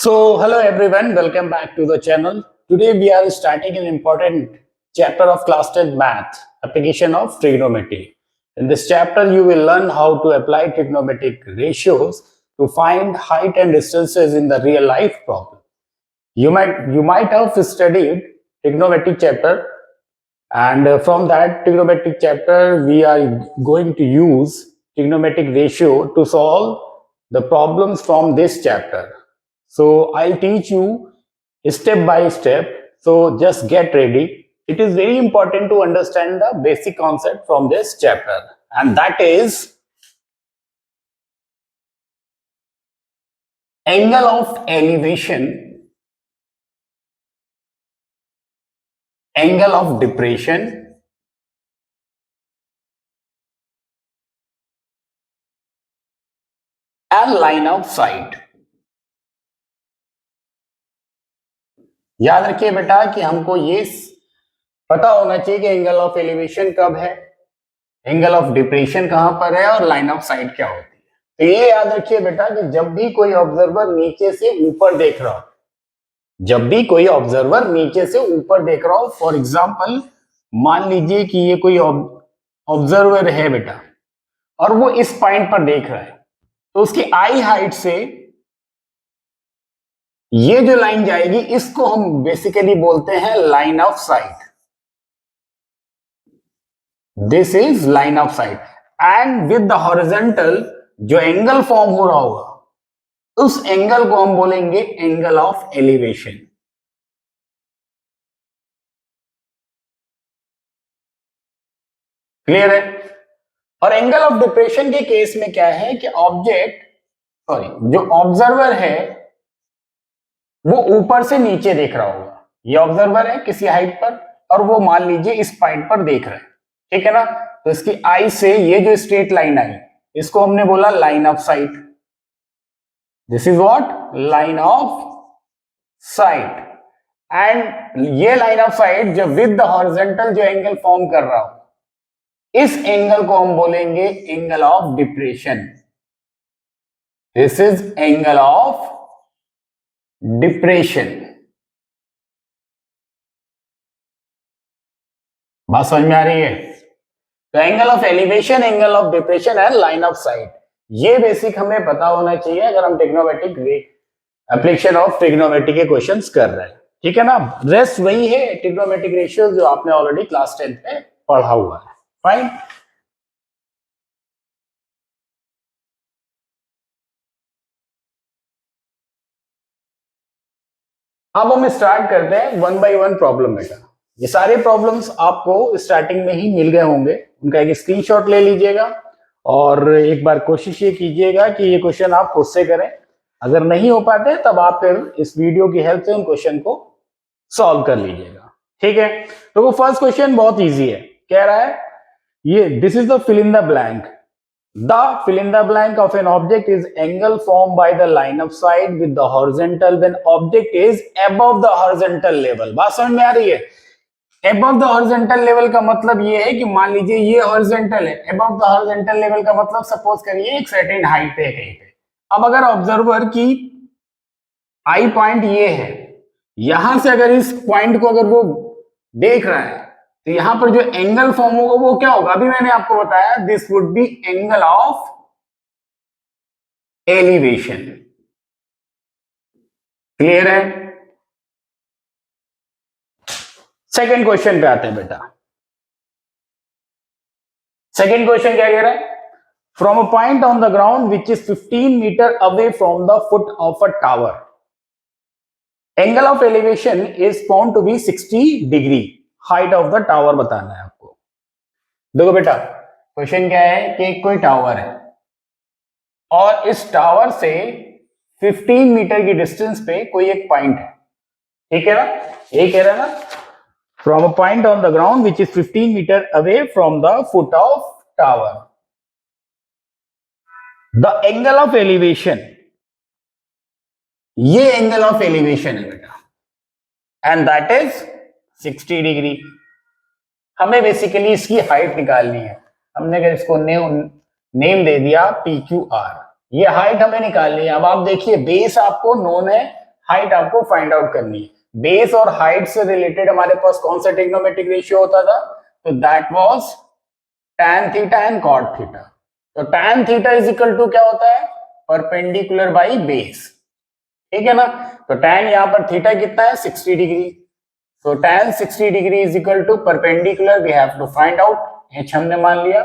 Hello everyone, welcome back to the channel. Today we are starting an important chapter of class 10 math, application of trigonometry. In this chapter, you will learn how to apply trigonometric ratios to find height and distances in the real life problem. You might have studied trigonometric chapter, and from that trigonometric chapter, we are going to use trigonometric ratio to solve the problems from this chapter. So I'll teach you step by step. So just get ready. It is very important to understand the basic concept from this chapter, and that is angle of elevation, angle of depression, and line of sight. याद रखिए बेटा कि हमको ये पता होना चाहिए कि एंगल ऑफ एलिवेशन कब है, एंगल ऑफ डिप्रेशन कहां पर है और लाइन ऑफ साइट क्या होती है. तो ये याद रखिए बेटा कि जब भी कोई ऑब्जर्वर नीचे से ऊपर देख रहा हो, जब भी कोई ऑब्जर्वर नीचे से ऊपर देख रहा हो, फॉर एग्जांपल मान लीजिए कि ये कोई ऑब्जर्वर है बेटा और वो इस पॉइंट पर देख रहा है, तो उसकी आई हाइट से ये जो लाइन जाएगी इसको हम बेसिकली बोलते हैं line of site. This is line of site. And with the horizontal जो एंगल फॉर्म हो रहा होगा उस एंगल को हम बोलेंगे एंगल ऑफ एलिवेशन. क्लियर है. और एंगल ऑफ डिप्रेशन के केस में क्या है कि जो ऑब्जर्वर है वो ऊपर से नीचे देख रहा होगा. ये ऑब्जर्वर है किसी हाइट पर और वो मान लीजिए इस पॉइंट पर देख रहा है, ठीक है ना. तो इसकी आई से ये जो स्ट्रेट लाइन आई इसको हमने बोला line of site. This is what, line of site. And ये लाइन ऑफ साइट जो विद द हॉरिजॉन्टल जो एंगल फॉर्म कर रहा हो इस एंगल को हम बोलेंगे angle of depression. This is angle of depression. बात समझ में आ रही है. तो angle of elevation, angle of depression and line of site, ये बेसिक हमें पता होना चाहिए अगर हम ट्रिग्नोमेट्रिक एप्लीकेशन ऑफ ट्रिग्नोमेट्री के क्वेश्चंस कर रहे हैं, ठीक है ना. रेस्ट वही है ट्रिग्नोमेट्रिक रेशियोज जो आपने ऑलरेडी क्लास 10 में पढ़ा हुआ है. फाइन. अब हम स्टार्ट करते हैं वन बाय वन प्रॉब्लम बेटा. ये सारे प्रॉब्लम्स आपको स्टार्टिंग में ही मिल गए होंगे, उनका एक स्क्रीनशॉट ले लीजिएगा और एक बार कोशिश ये कीजिएगा कि ये क्वेश्चन आप खुद से करें. अगर नहीं हो पाते तब आप फिर इस वीडियो की हेल्प से उन क्वेश्चन को सॉल्व कर लीजिएगा, ठीक है. तो वो फर्स्ट क्वेश्चन बहुत ईजी है. कह रहा है ये this is the fill in the blank. The fill in the blank of an object is angle formed by the line of sight with the horizontal when object is above the horizontal level. बात समझ में आ रही है. above the horizontal level का मतलब ये है कि मान लीजिए ये horizontal है, above the horizontal level का मतलब सपोज करिए एक सर्टेन हाइट पे कहीं पे. अब अगर ऑब्जर्वर की आई पॉइंट ये है, यहां से अगर इस पॉइंट को अगर वो देख रहा है तो यहां पर जो एंगल फॉर्म होगा वो क्या होगा, अभी मैंने आपको बताया this would be angle of elevation. Clear है. सेकंड क्वेश्चन पे आते हैं बेटा. सेकंड क्वेश्चन क्या कह रहा है. From a point on the ground which is 15 metre away from the foot of a tower angle of elevation is found to be 60 degree. Height of the tower बताना है आपको. देखो बेटा क्वेश्चन क्या है कि कोई टावर है और इस टावर से 15 मीटर की डिस्टेंस पे कोई एक पॉइंट है, ठीक है ना. ये कह रहा है ना from a point on the ground which is 15 metre away from the foot of tower the angle of elevation. ये एंगल ऑफ एलिवेशन है बेटा एंड दैट इज 60 डिग्री. हमें बेसिकली इसकी हाइट निकालनी है. हमने अगर इसको नेम दे दिया PQR, ये हाइट हमें निकालनी है. अब आप देखिए बेस आपको नोन है, हाइट आपको फाइंड आउट करनी है। बेस और हाइट से रिलेटेड हमारे पास कौन सा ट्रिग्नोमेट्रिक रेशियो होता था, तो that was tan theta and cot theta. तो tan theta is equal to क्या होता है, परपेंडिकुलर बाई बेस, ठीक है ना। तो tan यहां पर थीटा कितना है 60 डिग्री, तो tan 60 degree is equal to perpendicular we have to find out, h हमने मान लिया,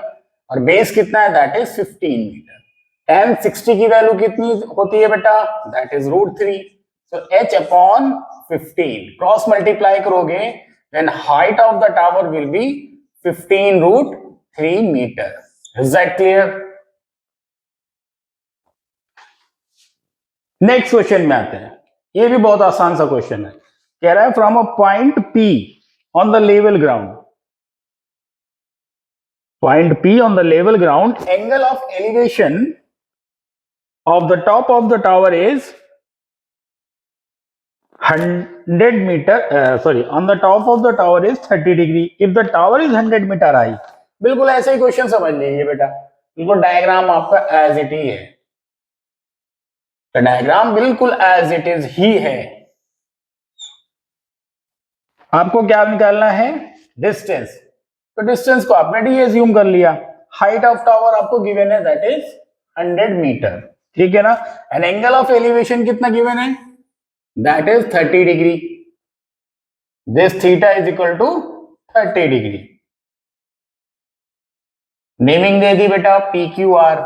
और बेस कितना है दैट इज 15 मीटर। tan 60 की वैल्यू कितनी होती है बेटा, that is √3, so h upon 15 cross multiply करोगे then height of the tower will be 15√3 metre. Is that clear? Next question में आते हैं, ये भी बहुत आसान सा क्वेश्चन है। कह रहा है from a point P on the level ground, point P on the level ground, angle of elevation of the top of the tower is 100 meter, on the top of the tower is 30 degree if the tower is 100 meter high। बिल्कुल ऐसे ही question समझ लीजिए बेटा, बिल्कुल diagram आपका as it ही है, तो diagram बिल्कुल एज इट इज ही है। आपको क्या निकालना है, डिस्टेंस, तो डिस्टेंस को आपने डी एज्यूम कर लिया, हाइट ऑफ टावर आपको गिवन है दैट इज 100 मीटर, ठीक है ना। एंड एंगल ऑफ एलिवेशन कितना गिवन है, that is 30 degree, this theta is equal to 30 degree. Naming दे दी बेटा PQR।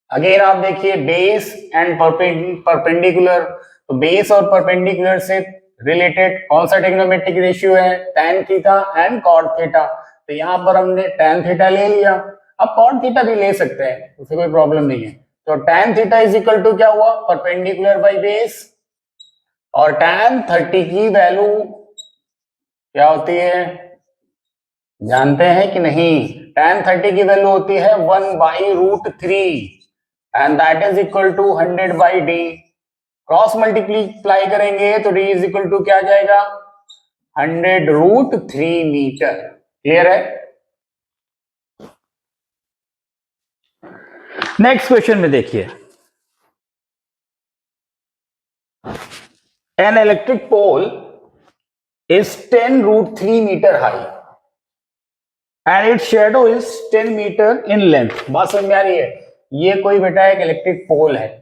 अगेन आप देखिए बेस एंड परपेंडिकुलर, तो बेस और परपेंडिकुलर से रिलेटेड कौन सा ट्रिग्नोमेट्रिक रेशियो है, tan theta and cot theta. तो यहां पर हमने tan थीटा ले लिया, अब cot थीटा भी ले सकते हैं, उससे कोई प्रॉब्लम नहीं है। तो tan theta is equal to क्या हुआ, परपेंडिकुलर बाई बेस, और tan 30 की वैल्यू क्या होती है जानते हैं कि नहीं, tan 30 की वैल्यू होती है 1/√3 and that is equal to 100/d। Cross multiply करेंगे तो d इज इक्वल टू क्या आ जाएगा, 100√3 मीटर। क्लियर है? नेक्स्ट क्वेश्चन में देखिए, an electric pole is 10√3 metre high and its shadow is 10 metre in length. बात समझ में आ रही है? ये कोई बेटा एक इलेक्ट्रिक पोल है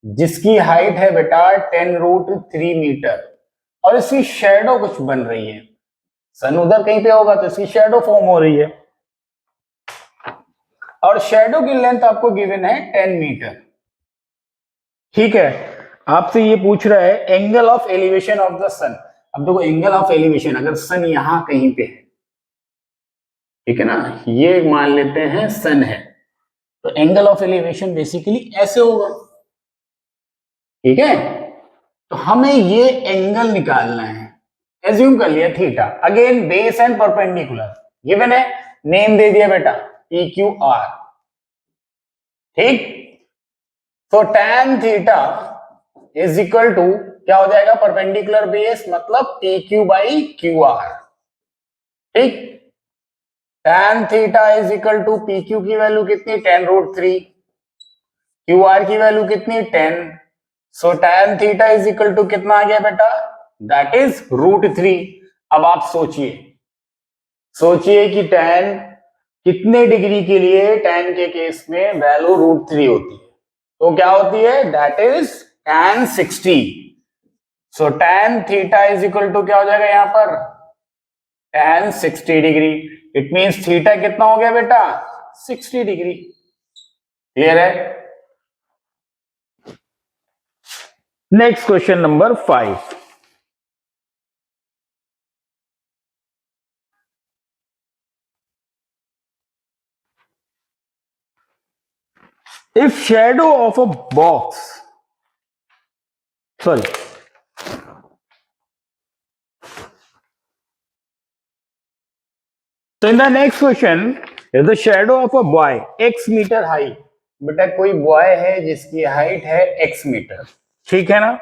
जिसकी हाइट है बेटा 10√3 मीटर, और इसकी शैडो कुछ बन रही है, सन उधर कहीं पे होगा तो इसकी शैडो फॉर्म हो रही है, और शैडो की लेंथ आपको गिवन है 10 मीटर, ठीक है। आपसे ये पूछ रहा है angle of elevation of the sun. अब देखो एंगल ऑफ एलिवेशन, अगर सन यहां कहीं पे है, ठीक है ना, ये मान लेते हैं सन है, तो एंगल ऑफ एलिवेशन बेसिकली ऐसे होगा, ठीक है। तो हमें ये एंगल निकालना है, एज्यूम कर लिया theta, again base and perpendicular given है, नेम दे दिया बेटा PQR, ठीक। तो tan theta is equal to क्या हो जाएगा, परपेंडिकुलर बेस मतलब PQ/QR, ठीक। tan theta is equal to PQ की वैल्यू कितनी 10√3, QR की वैल्यू कितनी 10, so tan theta is equal to कितना आ गया बेटा, दैट इज √3। अब आप सोचिए कि tan कितने डिग्री के लिए, tan के केस में वैल्यू √3 होती है, तो क्या होती है, that is tan 60। So tan theta is equal to क्या हो जाएगा यहां पर, tan 60 degree. It means theta कितना हो गया बेटा 60 डिग्री। क्लियर है? Next question number 5, if shadow of a box, sorry, so in the next question is the shadow of a boy x metre high. बेटा कोई बॉय है जिसकी height है x मीटर, ठीक है ना,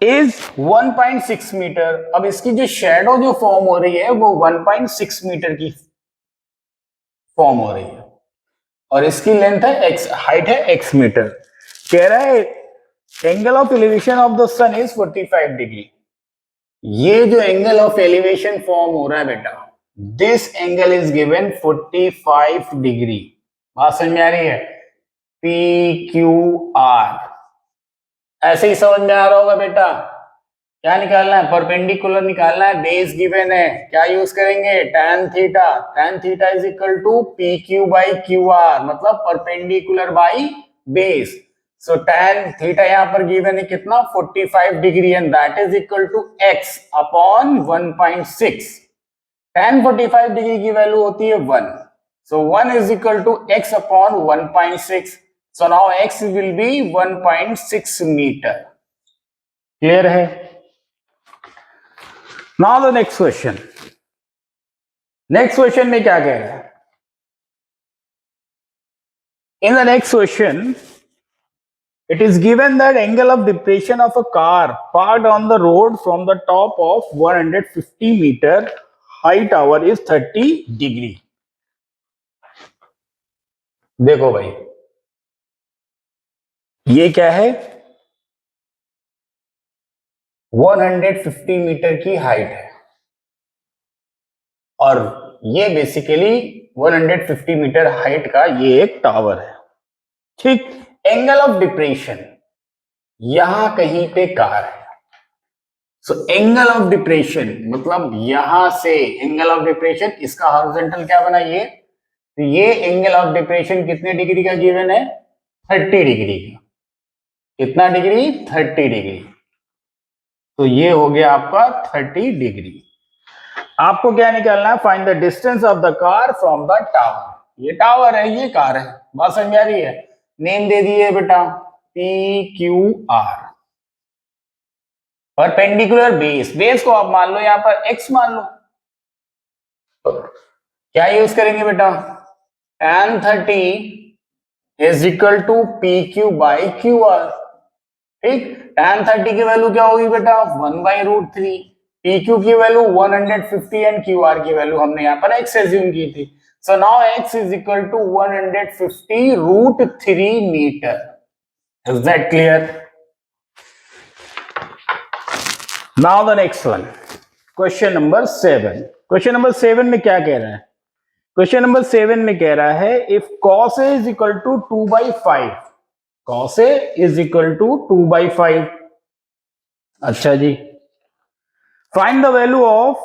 इज 1.6 मीटर। अब इसकी जो शैडो जो फॉर्म हो रही है वो 1.6 मीटर की फॉर्म हो रही है, और इसकी लेंथ है x, हाइट है x मीटर। कह रहा है angle of elevation of the sun is 45 degree. ये जो एंगल ऑफ एलिवेशन फॉर्म हो रहा है बेटा, this angle is given 45 degree. बात समझ में आ रही है? पी क्यू आर, ऐसे ही समझ में आ रहा होगा बेटा। क्या निकालना है? परपेंडिकुलर निकालना है, बेस गिवन है, क्या यूज करेंगे? tan theta. tan theta is equal to P Q by Q R, मतलब perpendicular by base. So tan theta यहां पर गिवन है कितना? 45 degree, and that is equal to x upon 1.6। tan 45 degree की value होती है 1, so 1 is equal to x upon 1.6। So now x will be 1.6 metre. Clear है? Now the next question. Next question में क्या कह रहा है? In the next question it is given that angle of depression of a car parked on the road from the top of 150 meter high tower is 30 degree। देखो भाई, ये क्या है? 150 मीटर की हाइट है, और ये बेसिकली 150 मीटर हाइट का ये एक टावर है। ठीक, एंगल ऑफ डिप्रेशन यहां कहीं पे कार है। सो एंगल ऑफ डिप्रेशन मतलब यहां से एंगल ऑफ डिप्रेशन, इसका हॉरिजॉन्टल क्या बना ये, तो ये एंगल ऑफ डिप्रेशन कितने डिग्री का गिवन है? 30 डिग्री का। कितना डिग्री? 30 डिग्री। तो ये हो गया आपका 30 डिग्री। आपको क्या निकालना है? Find the distance of the car from the tower. ये टावर है, ये कार है। बात समझ आ रही है? नेम दे दिए बेटा, P Q are. Perpendicular base, base को आप मान लो यहां पर x मान लो। क्या यूज करेंगे बेटा? tan 30 is equal to P Q by Q R. ठीक, tan 30 की वैल्यू क्या होगी बेटा? 1/√3। पी क्यू की वैल्यू 150 एंड क्यू आर की वैल्यू हमने यहां पर x एज्यूम की थी। So now x is equal to 150√3 metre. Is that clear? Now the next one, question number 7। Question number 7 में क्या कह रहा है? Question number 7 में कह रहा है if cos A is equal to 2/5, cos A is equal to 2/5। अच्छा जी, find the value of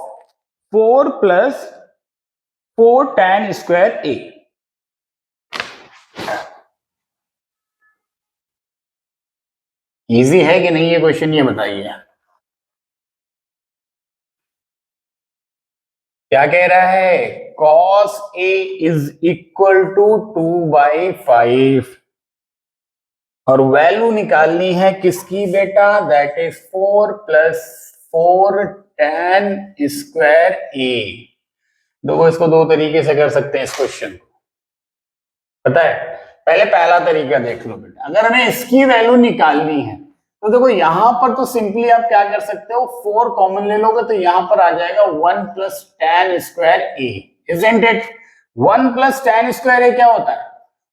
4 plus 4 tan square A। Easy है कि नहीं ये क्वेश्चन, ये बताइए। क्या कह रहा है? cos A is equal to 2/5, और वैल्यू निकालनी है किसकी बेटा? That is 4 plus 4 tan square A। देखो, इसको दो तरीके से कर सकते हैं इस क्वेश्चन को, पता है? पहले पहला तरीका देख लो बेटा। अगर हमें इसकी वैल्यू निकालनी है तो देखो यहां पर तो सिंपली आप क्या कर सकते हो, 4 कॉमन ले लोगे तो यहां पर आ जाएगा 1 plus tan square A, isn't it? 1 plus tan square A क्या होता है?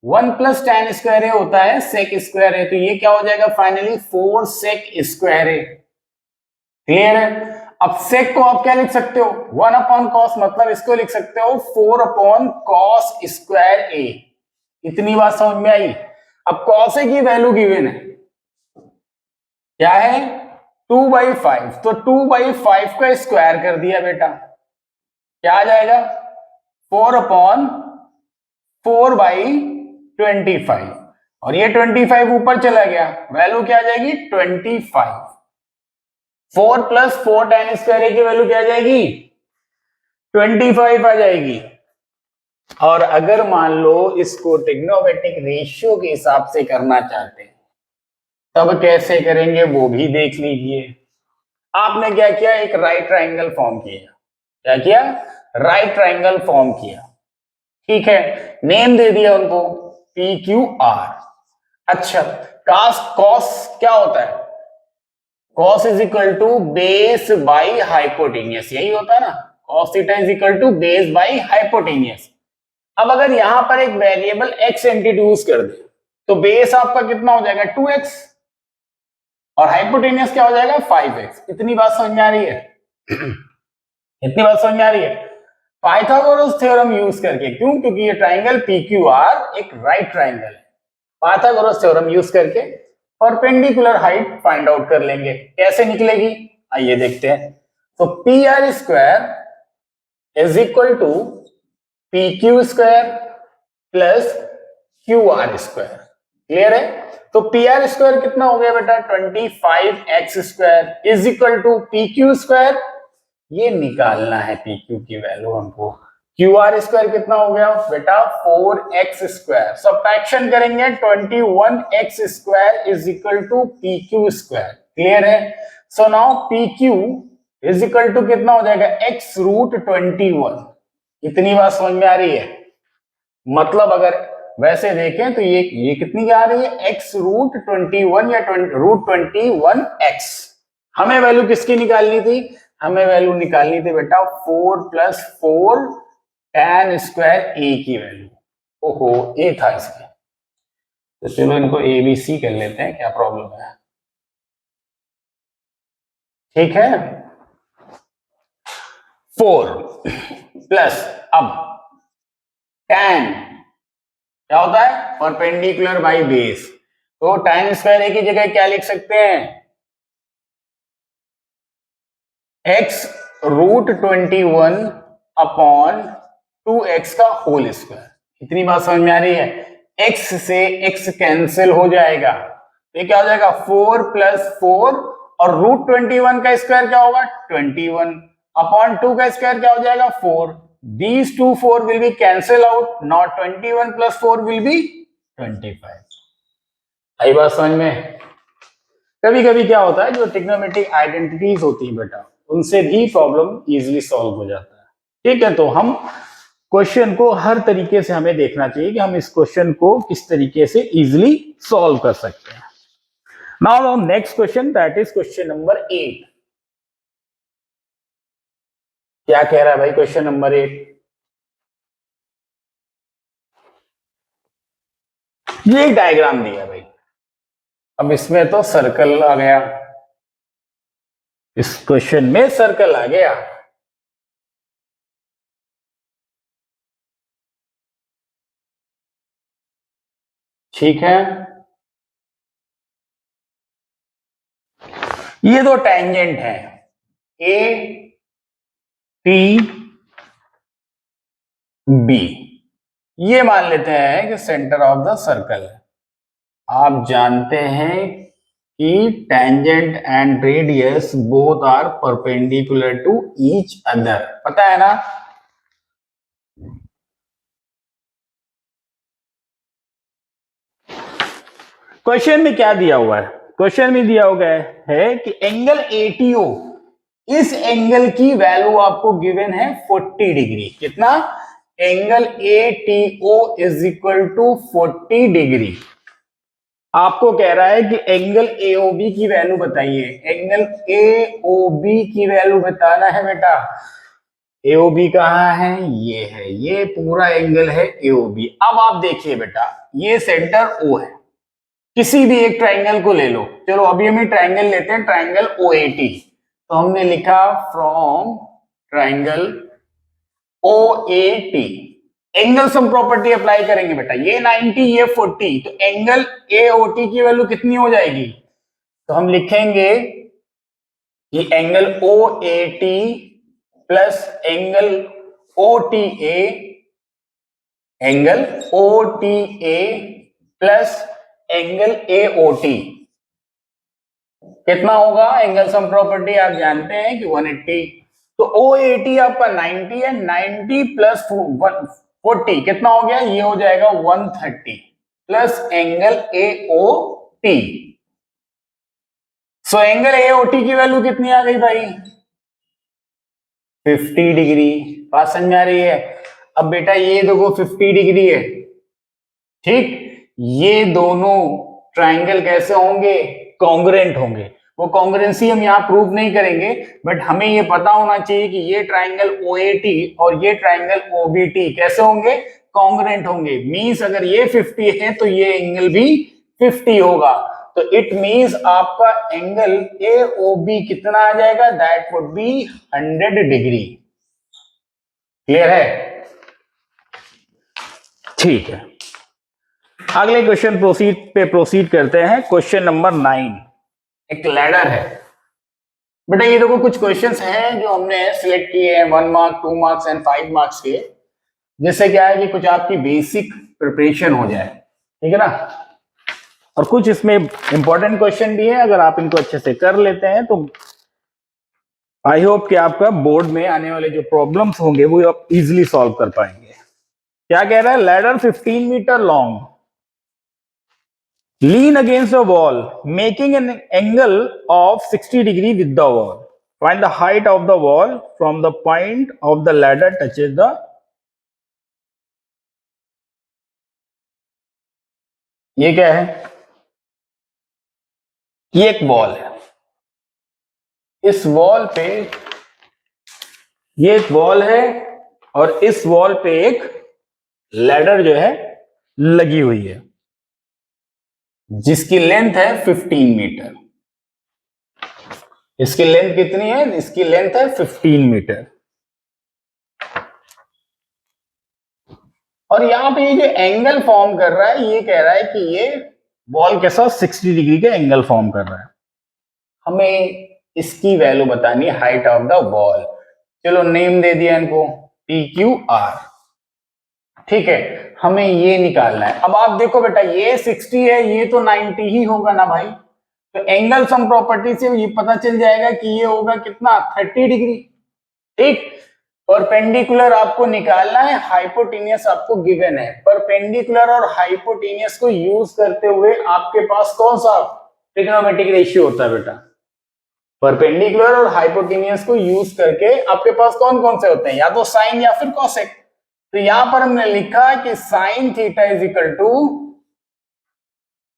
1 प्लस tan स्क्वायर A होता है sec स्क्वायर A। तो ये क्या हो जाएगा finally? 4 sec square A। Clear है? अब sec को आप क्या लिख सकते हो? 1 अपॉन cos, मतलब इसको लिख सकते हो 4 अपॉन cos स्क्वायर A। इतनी बात समझ में आई? अब cos A की वैल्यू गिवन है, क्या है? 2/5। तो 2/5 का स्क्वायर कर दिया बेटा, क्या आ जाएगा? 4 अपॉन 4/25, और ये 25 ऊपर चला गया, वैल्यू क्या आ जाएगी? 25। 4 प्लस 4 tan स्क्वायर की वैल्यू क्या आ जाएगी? 25 आ जाएगी। और अगर मान लो इसको ट्रिग्नोमेट्रिक रेशियो के हिसाब से करना चाहते हैं तब कैसे करेंगे वो भी देख लीजिए। आपने क्या किया? एक राइट ट्राइंगल फॉर्म किया। क्या किया? राइट ट्राइंगल फॉर्म किया। ठीक है, नेम दे दिया उनको पी क्यू आर। अच्छा, कॉस क्या होता है? Cos is equal to base by hypotenuse, यही होता है ना? Cos theta is equal to base by hypotenuse. अब अगर यहां पर एक वेरिएबल एक्स इंट्रोड्यूस कर दे तो बेस आपका कितना हो जाएगा? 2x। और हाइपोटेनियस क्या हो जाएगा 5x। इतनी बात समझ में आ रही है? इतनी बात समझ में आ रही है? पाइथागोरस थ्योरम यूज करके, क्यों? क्योंकि ये ट्राइंगल PQR एक राइट ट्राइंगल है। पाइथागोरस थ्योरम यूज करके परपेंडिकुलर हाइट फाइंड आउट कर लेंगे। कैसे निकलेगी आइए देखते हैं। तो PR square is equal to PQ square plus QR square. Clear है? तो PR स्क्वायर कितना हो गया बेटा 25x square is equal to PQ square, ये निकालना है PQ की वैल्यू हमको। QR स्क्वायर कितना हो गया बेटा 4x स्क्वायर, सब्ट्रैक्शन करेंगे 21x square is equal to PQ square. Clear है? So now PQ is equal to कितना हो जाएगा x रूट 21। इतनी बात समझ में आ रही है? मतलब अगर वैसे देखें तो ये कितनी आ रही है x रूट 21 या रूट 21x। हमें वैल्यू किसकी निकालनी थी? हमें वैल्यू निकालनी थी बेटा 4 प्लस 4 tan स्क्वायर a की वैल्यू। ओहो a था इसमें, तो चलो इनको ABC कर लेते हैं, क्या प्रॉब्लम है? ठीक है, 4 प्लस अब tan क्या होता है परपेंडिकुलर बाई बेस, तो tan स्क्वायर a की जगह क्या लिख सकते हैं x रूट 21 अपॉन 2x का होल स्क्वायर। इतनी बात समझ में आ रही है? x से x कैंसिल हो जाएगा, तो ये क्या हो जाएगा 4 प्लस 4 और रूट 21 का स्क्वायर क्या होगा 21 अपॉन 2 का स्क्वायर क्या हो जाएगा 4। These two 4 will be cancel out, now 21 plus 4 will be 25। आई बात समझ में? कभी कभी क्या होता है जो ट्रिग्नोमेट्रिक आइडेंटिटीज होती है बेटा, उनसे भी प्रॉब्लम इजीली सॉल्व हो जाता है। ठीक है, तो हम क्वेश्चन को हर तरीके से हमें देखना चाहिए कि हम इस क्वेश्चन को किस तरीके से इजीली सॉल्व कर सकते हैं। Now next question, that is question number 8। क्या कह रहा है भाई क्वेश्चन नंबर 8? ये एक डायग्राम दिया भाई, अब इसमें तो सर्कल आ गया, इस क्वेश्चन में सर्कल आ गया। ठीक है, ये दो टेंजेंट है ए टी बी, ये मान लेते हैं कि सेंटर ऑफ द सर्कल है। आप जानते हैं कि tangent and radius both are perpendicular to each other, पता है ना? क्वेश्चन में क्या दिया हुआ है? क्वेश्चन में दिया हुआ है कि एंगल ATO, इस एंगल की वैल्यू आपको गिवन है 40 डिग्री। कितना? Angle ATO is equal to 40 degree. आपको कह रहा है कि एंगल AOB की वैल्यू बताइए। एंगल AOB की वैल्यू बताना है बेटा। AOB कहाँ है? ये है, ये पूरा एंगल है AOB। अब आप देखिए बेटा, ये सेंटर O है, किसी भी एक ट्राइंगल को ले लो। चलो अभी हम ट्राइंगल लेते हैं, ट्राइंगल OAT। तो हमने लिखा from triangle OAT, angle sum property apply करेंगे बेटा। ये 90 ये 40, तो एंगल AOT की वैल्यू कितनी हो जाएगी? तो हम लिखेंगे कि angle OAT plus angle OTA, angle OTA plus angle AOT कितना होगा? एंगल सम प्रॉपर्टी आप जानते हैं कि 180। तो OAT आपका 90 है, 90 प्लस 40 कितना हो गया? ये हो जाएगा 130 plus angle AOT। So angle AOT की वैल्यू कितनी आ गई भाई? 50 डिग्री। बात समझ में आ रही है? अब बेटा ये देखो 50 डिग्री है, ठीक? ये दोनों ट्राइंगल कैसे होंगे? कॉन्ग्रुएंट होंगे। वो कॉन्ग्रुएंसी हम यहाँ प्रूव नहीं करेंगे, बट हमें ये पता होना चाहिए कि ये ट्राइंगल OAT और ये ट्राइंगल OBT कैसे होंगे? कॉन्ग्रुएंट होंगे। मींस अगर ये 50 है तो ये एंगल भी 50 होगा। तो इट मींस आपका एंगल AOB कितना आ जाएगा, that would be 100 degree. Clear है? ठीक है, अगले क्वेश्चन प्रोसीड करते हैं। क्वेश्चन नंबर 9 एक लैडर है। बेटा ये देखो कुछ क्वेश्चंस हैं जो हमने सिलेक्ट किए हैं 1 मार्क 2 मार्क्स एंड 5 मार्क्स के, जिससे क्या है कि कुछ आपकी बेसिक प्रिपरेशन हो जाए, ठीक है ना। और कुछ इसमें इंपॉर्टेंट क्वेश्चन भी है, अगर आप इनको अच्छे से कर लेते हैं तो आई होप कि आपका बोर्ड में आने वाले जो प्रॉब्लम्स होंगे वो आप इजीली सॉल्व कर पाएंगे। क्या कह रहा है, ladder 15 metre long, lean against the wall making an angle of 60 degree with the wall. Find the height of the wall from the point of the ladder touches the, ये क्या है, ये एक वॉल है। इस वॉल पे, ये एक वॉल है और इस वॉल पे एक लैडर जो है लगी हुई है जिसकी लेंथ है 15 मीटर। इसकी लेंथ कितनी है, इसकी लेंथ है 15 मीटर। और यहां पे ये जो एंगल फॉर्म कर रहा है, ये कह रहा है कि ये वॉल के साथ 60 डिग्री का एंगल फॉर्म कर रहा है। हमें इसकी वैल्यू बतानी है, हाइट ऑफ द वॉल। चलो नेम दे दिया इनको PQR, ठीक है। हमें ये निकालना है। अब आप देखो बेटा ये 60 है, ये तो 90 ही होगा ना भाई। तो एंगल सम प्रॉपर्टी से ये पता चल जाएगा कि ये होगा कितना, 30 डिग्री। ठीक, परपेंडिकुलर आपको निकालना है, हाइपोटेनियस आपको गिवन है। परपेंडिकुलर और हाइपोटेनियस को यूज करते हुए आपके पास कौन सा ट्रिग्नोमेट्रिक रेशियो होता है बेटा, परपेंडिकुलर और हाइपोटेनियस को यूज करके आपके पास कौन कौन से होते हैं, या तो साइन या फिर कॉसेक। तो यहां पर हमने लिखा कि sine theta is equal to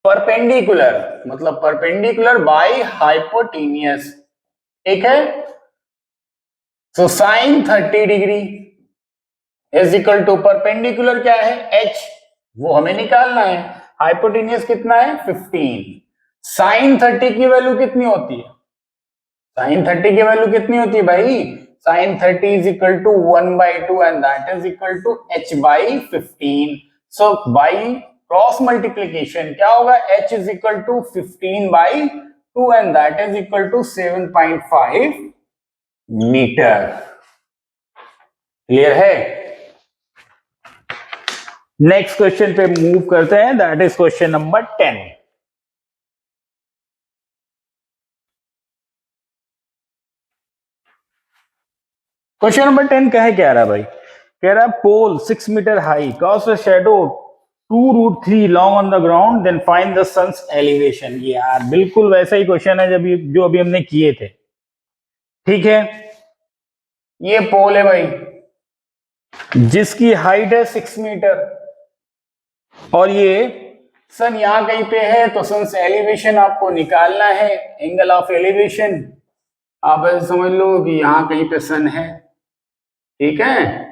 perpendicular, मतलब परपेंडिकुलर बाय हाइपोटेनियस, ठीक है। So sine 30 degree is equal to perpendicular क्या है h, वो हमें निकालना है। हाइपोटेनियस कितना है 15। साइन 30 की वैल्यू कितनी होती है, साइन 30 की वैल्यू कितनी होती है भाई, sine 30 is equal to 1/2 and that is equal to h by 15। So by cross multiplication क्या होगा, h is equal to 15/2 and that is equal to 7.5 metre. Clear है? नेक्स्ट क्वेश्चन पे मूव करते हैं, that is question number 10। Question number 10 क्या रहा है भाई, कह रहा है pole 6 metre high cast a shadow 2√3 long on the ground then find the sun's elevation. ये यार बिल्कुल वैसा ही क्वेश्चन है जो अभी हमने किए थे, ठीक है। ये पोल है भाई जिसकी हाइट है 6 मीटर और ये सन यहां कहीं पे है, तो सन से एलिवेशन आपको निकालना है, एंगल ऑफ एलिवेशन। आप ऐसे समझ लो कि यहां कहीं पे सन है, ठीक है।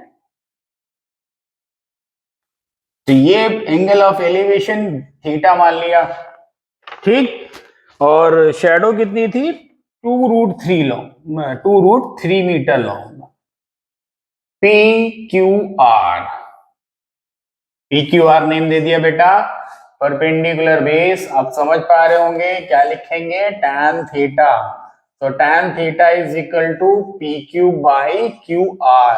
तो ये एंगल ऑफ एलिवेशन थीटा मान लिया, ठीक। और शैडो कितनी थी, 2√3 long, 2√3 metre long. PQR, PQR name दे दिया बेटा, परपेंडिकुलर बेस। आप समझ पा रहे होंगे क्या लिखेंगे, tan थीटा। तो tan theta is equal to PQ by QR।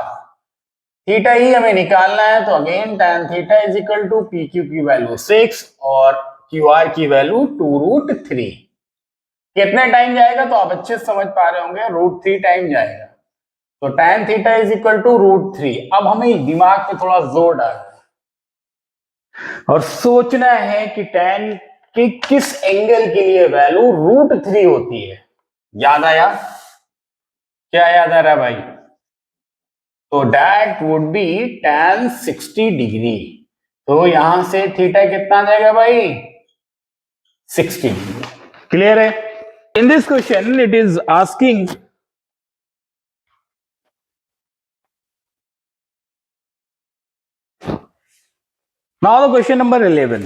Theta ही हमें निकालना है, तो again tan theta is equal to PQ की वैल्यू 6 और QR की वैल्यू 2√3। कितने टाइम जाएगा, तो आप अच्छे से समझ पा रहे होंगे, √3 टाइम जाएगा। तो tan theta is equal to √3। अब हमें दिमाग पे थोड़ा जोर डालना और सोचना है कि tan की किस एंगल के लिए वैल्यू √3 होती है। याद आया, क्या याद आ रहा है भाई, तो that would be tan 60 degree. तो यहां से थीटा कितना आ जाएगा भाई, 60 डिग्री। क्लियर है? In this question it is asking now the question number 11,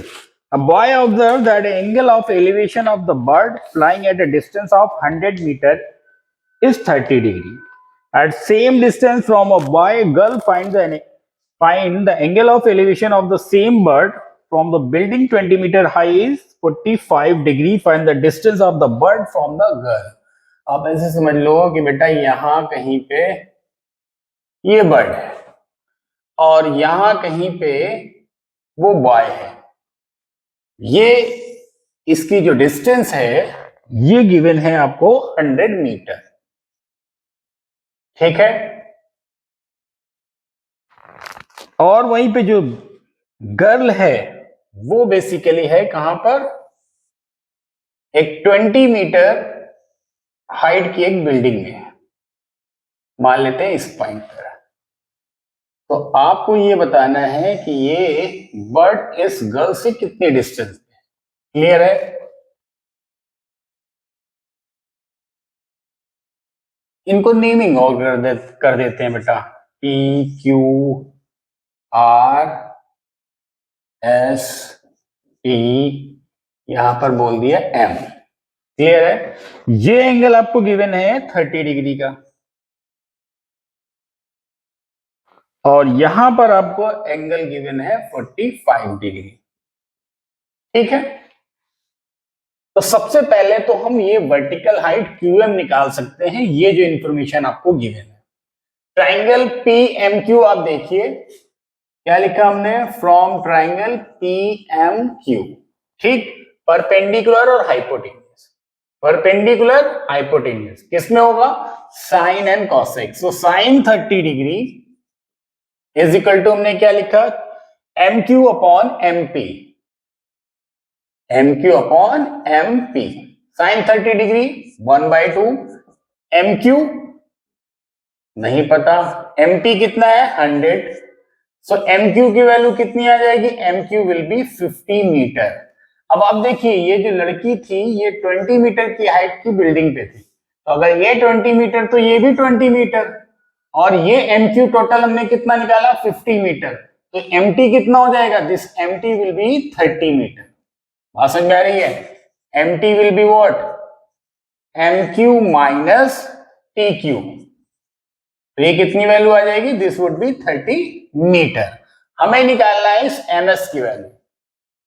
A boy observed that the angle of elevation of the bird flying at a distance of 100 meter is 30 degree. At same distance from a boy, girl find the angle of elevation of the same bird from the building 20 meter high is 45 degree. Find the distance of the bird from the girl. आप ऐसे समझ लो कि बेटा यहाँ कहीं पे ये bird है और यहाँ कहीं पे वो बॉय है, ये इसकी जो डिस्टेंस है ये गिवन है आपको 100 मीटर, ठीक है। और वहीं पे जो गर्ल है वो बेसिकली है कहां पर, एक 20 मीटर हाइट की एक बिल्डिंग में, मान लेते हैं इस पॉइंट पर। तो आपको ये बताना है कि ये बर्ड इस गर्ल से कितने डिस्टेंस पे, क्लियर है। इनको नेमिंग और कर देते हैं बेटा, P Q R S T, यहां पर बोल दिया M, क्लियर है। ये एंगल आपको गिवन है 30 डिग्री का और यहां पर आपको एंगल गिवन है 45 डिग्री, ठीक है। तो सबसे पहले तो हम ये वर्टिकल हाइट QM निकाल सकते हैं, ये जो इंफॉर्मेशन आपको गिवन है। ट्राइंगल PMQ आप देखिए क्या लिखा हमने, फ्रॉम ट्राइंगल PMQ, ठीक, परपेंडिकुलर और हाइपोटेन्यूज, परपेंडिकुलर हाइपोटेन्यूज किसमें होगा, sine and cosec. So sine 30 degree is equal to हमने क्या लिखा, MQ upon MP, MQ upon MP, sine 30 degree 1/2, MQ नहीं पता, MP कितना है 100, सो MQ की वैल्यू कितनी आ जाएगी, MQ विल बी 50 मीटर। अब आप देखिए ये जो लड़की थी ये 20 मीटर की हाइट की बिल्डिंग पे थी, तो अगर ये 20 मीटर तो ये भी 20 मीटर, और ये MQ टोटल हमने कितना निकाला 50 मीटर, तो MT कितना हो जाएगा, this MT will be 30 metre. बात समझ में आ रही है, MT will be what, MQ minus TQ, तो ये कितनी वैल्यू आ जाएगी, दिस वुड बी 30 मीटर। हमें निकालना है इस MS की वैल्यू,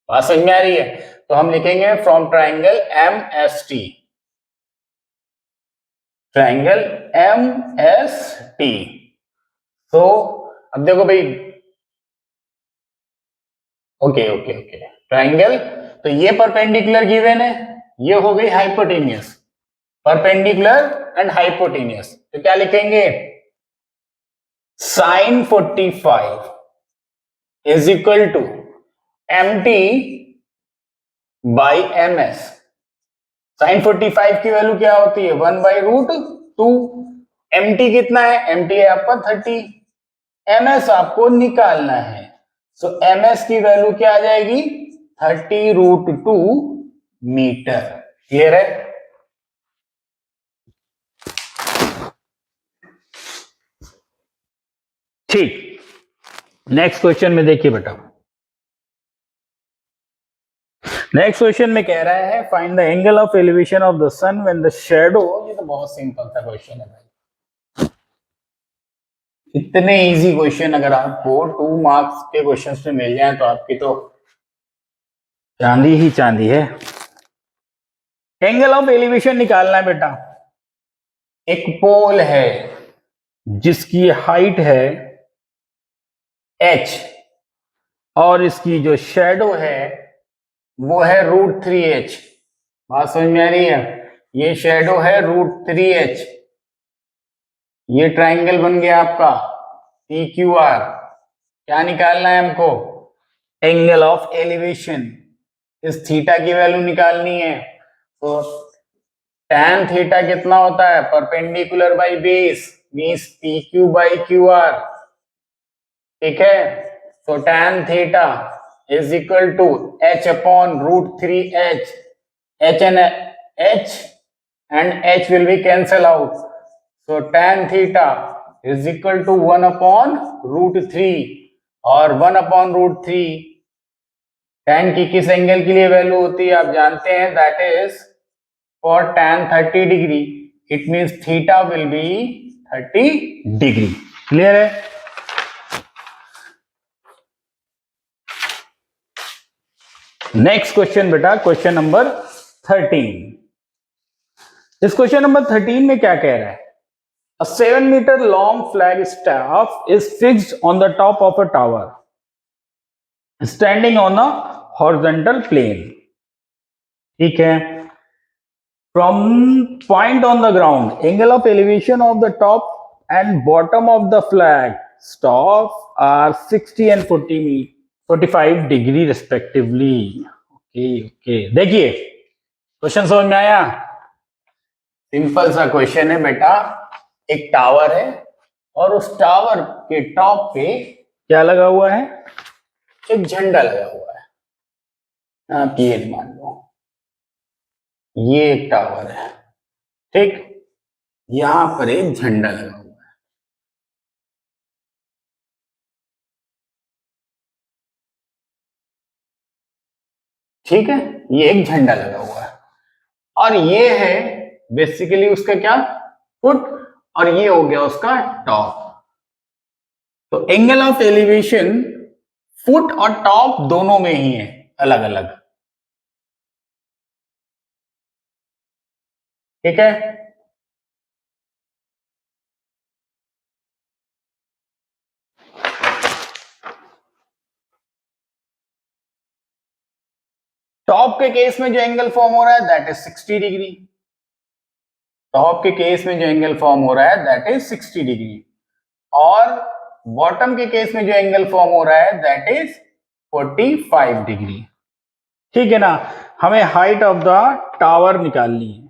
बात समझ में आ रही है। तो हम लिखेंगे from triangle MST, triangle MST। तो अब देखो भाई, ओके ओके ओके, ट्राइंगल, तो ये परपेंडिकुलर गिवन है, ये हो गई हाइपोटेन्यूस, परपेंडिकुलर एंड हाइपोटेन्यूस, तो क्या लिखेंगे, sine 45 is equal to MT by MS। Sine 45 की वैल्यू क्या होती है 1/√2, MT कितना है, MT है आपका 30, MS आपको निकालना है, सो MS की वैल्यू क्या आ जाएगी 30√2 मीटर, क्लियर है। ठीक, नेक्स्ट क्वेश्चन में देखिए बेटा, नेक्स्ट क्वेश्चन में कह रहा है find the angle of elevation of the sun when the shadow, ये तो बहुत सिंपल सा क्वेश्चन है भाई, इतने इजी क्वेश्चन अगर आपको 2 मार्क्स के क्वेश्चंस में मिल जाए तो आपकी तो चांदी ही चांदी है। एंगल ऑफ एलिवेशन निकालना है बेटा, एक पोल है जिसकी हाइट है h और इसकी जो शैडो है वो है √3h, बात समझ में आ रही है, ये शैडो है √3h, ये ट्राइंगल बन गया आपका PQR। क्या निकालना है हमको, एंगल ऑफ एलिवेशन, इस थीटा की वैल्यू निकालनी है, तो tan थीटा कितना होता है, perpendicular by base means PQ by QR, ठीक है। तो tan theta is equal to h upon √3h, h and h will be cancel out, so tan theta is equal to 1 upon √3, और 1 upon √3 tan की किस angle के लिए value होती है आप जानते हैं, that is for tan 30 degree it means theta will be 30 degree. Clear है? नेक्स्ट क्वेश्चन बेटा, क्वेश्चन नंबर 13। इस क्वेश्चन नंबर 13 में क्या कह रहा है? A 7-meter long flag staff is fixed on the top of a tower, standing on a horizontal plane. ठीक है? From point on the ground, angle of elevation of the top and bottom of the flag staff are 60 and 45 degree respectively. Okay. देखिए question समझ में आया? Simple सा question है बेटा, एक टावर है और उस टावर के टॉप पे क्या लगा हुआ है? एक झंडा लगा हुआ है। आप ये मान लो ये एक टावर है, ठीक? यहां पर एक झंडा लगा हुआ है। ठीक है, ये एक झंडा लगा हुआ है और ये है बेसिकली उसका क्या? फुट, और ये हो गया उसका टॉप। तो एंगल ऑफ एलिवेशन फुट और टॉप दोनों में ही है, अलग अलग। ठीक है? टॉप के केस में जो एंगल फॉर्म हो रहा है दैट इज 60 डिग्री। टॉप के केस में जो एंगल फॉर्म हो रहा है दैट इज 60 डिग्री, और बॉटम के केस में जो एंगल फॉर्म हो रहा है दैट इज 45 डिग्री। ठीक है ना? हमें हाइट ऑफ द टावर निकालनी है,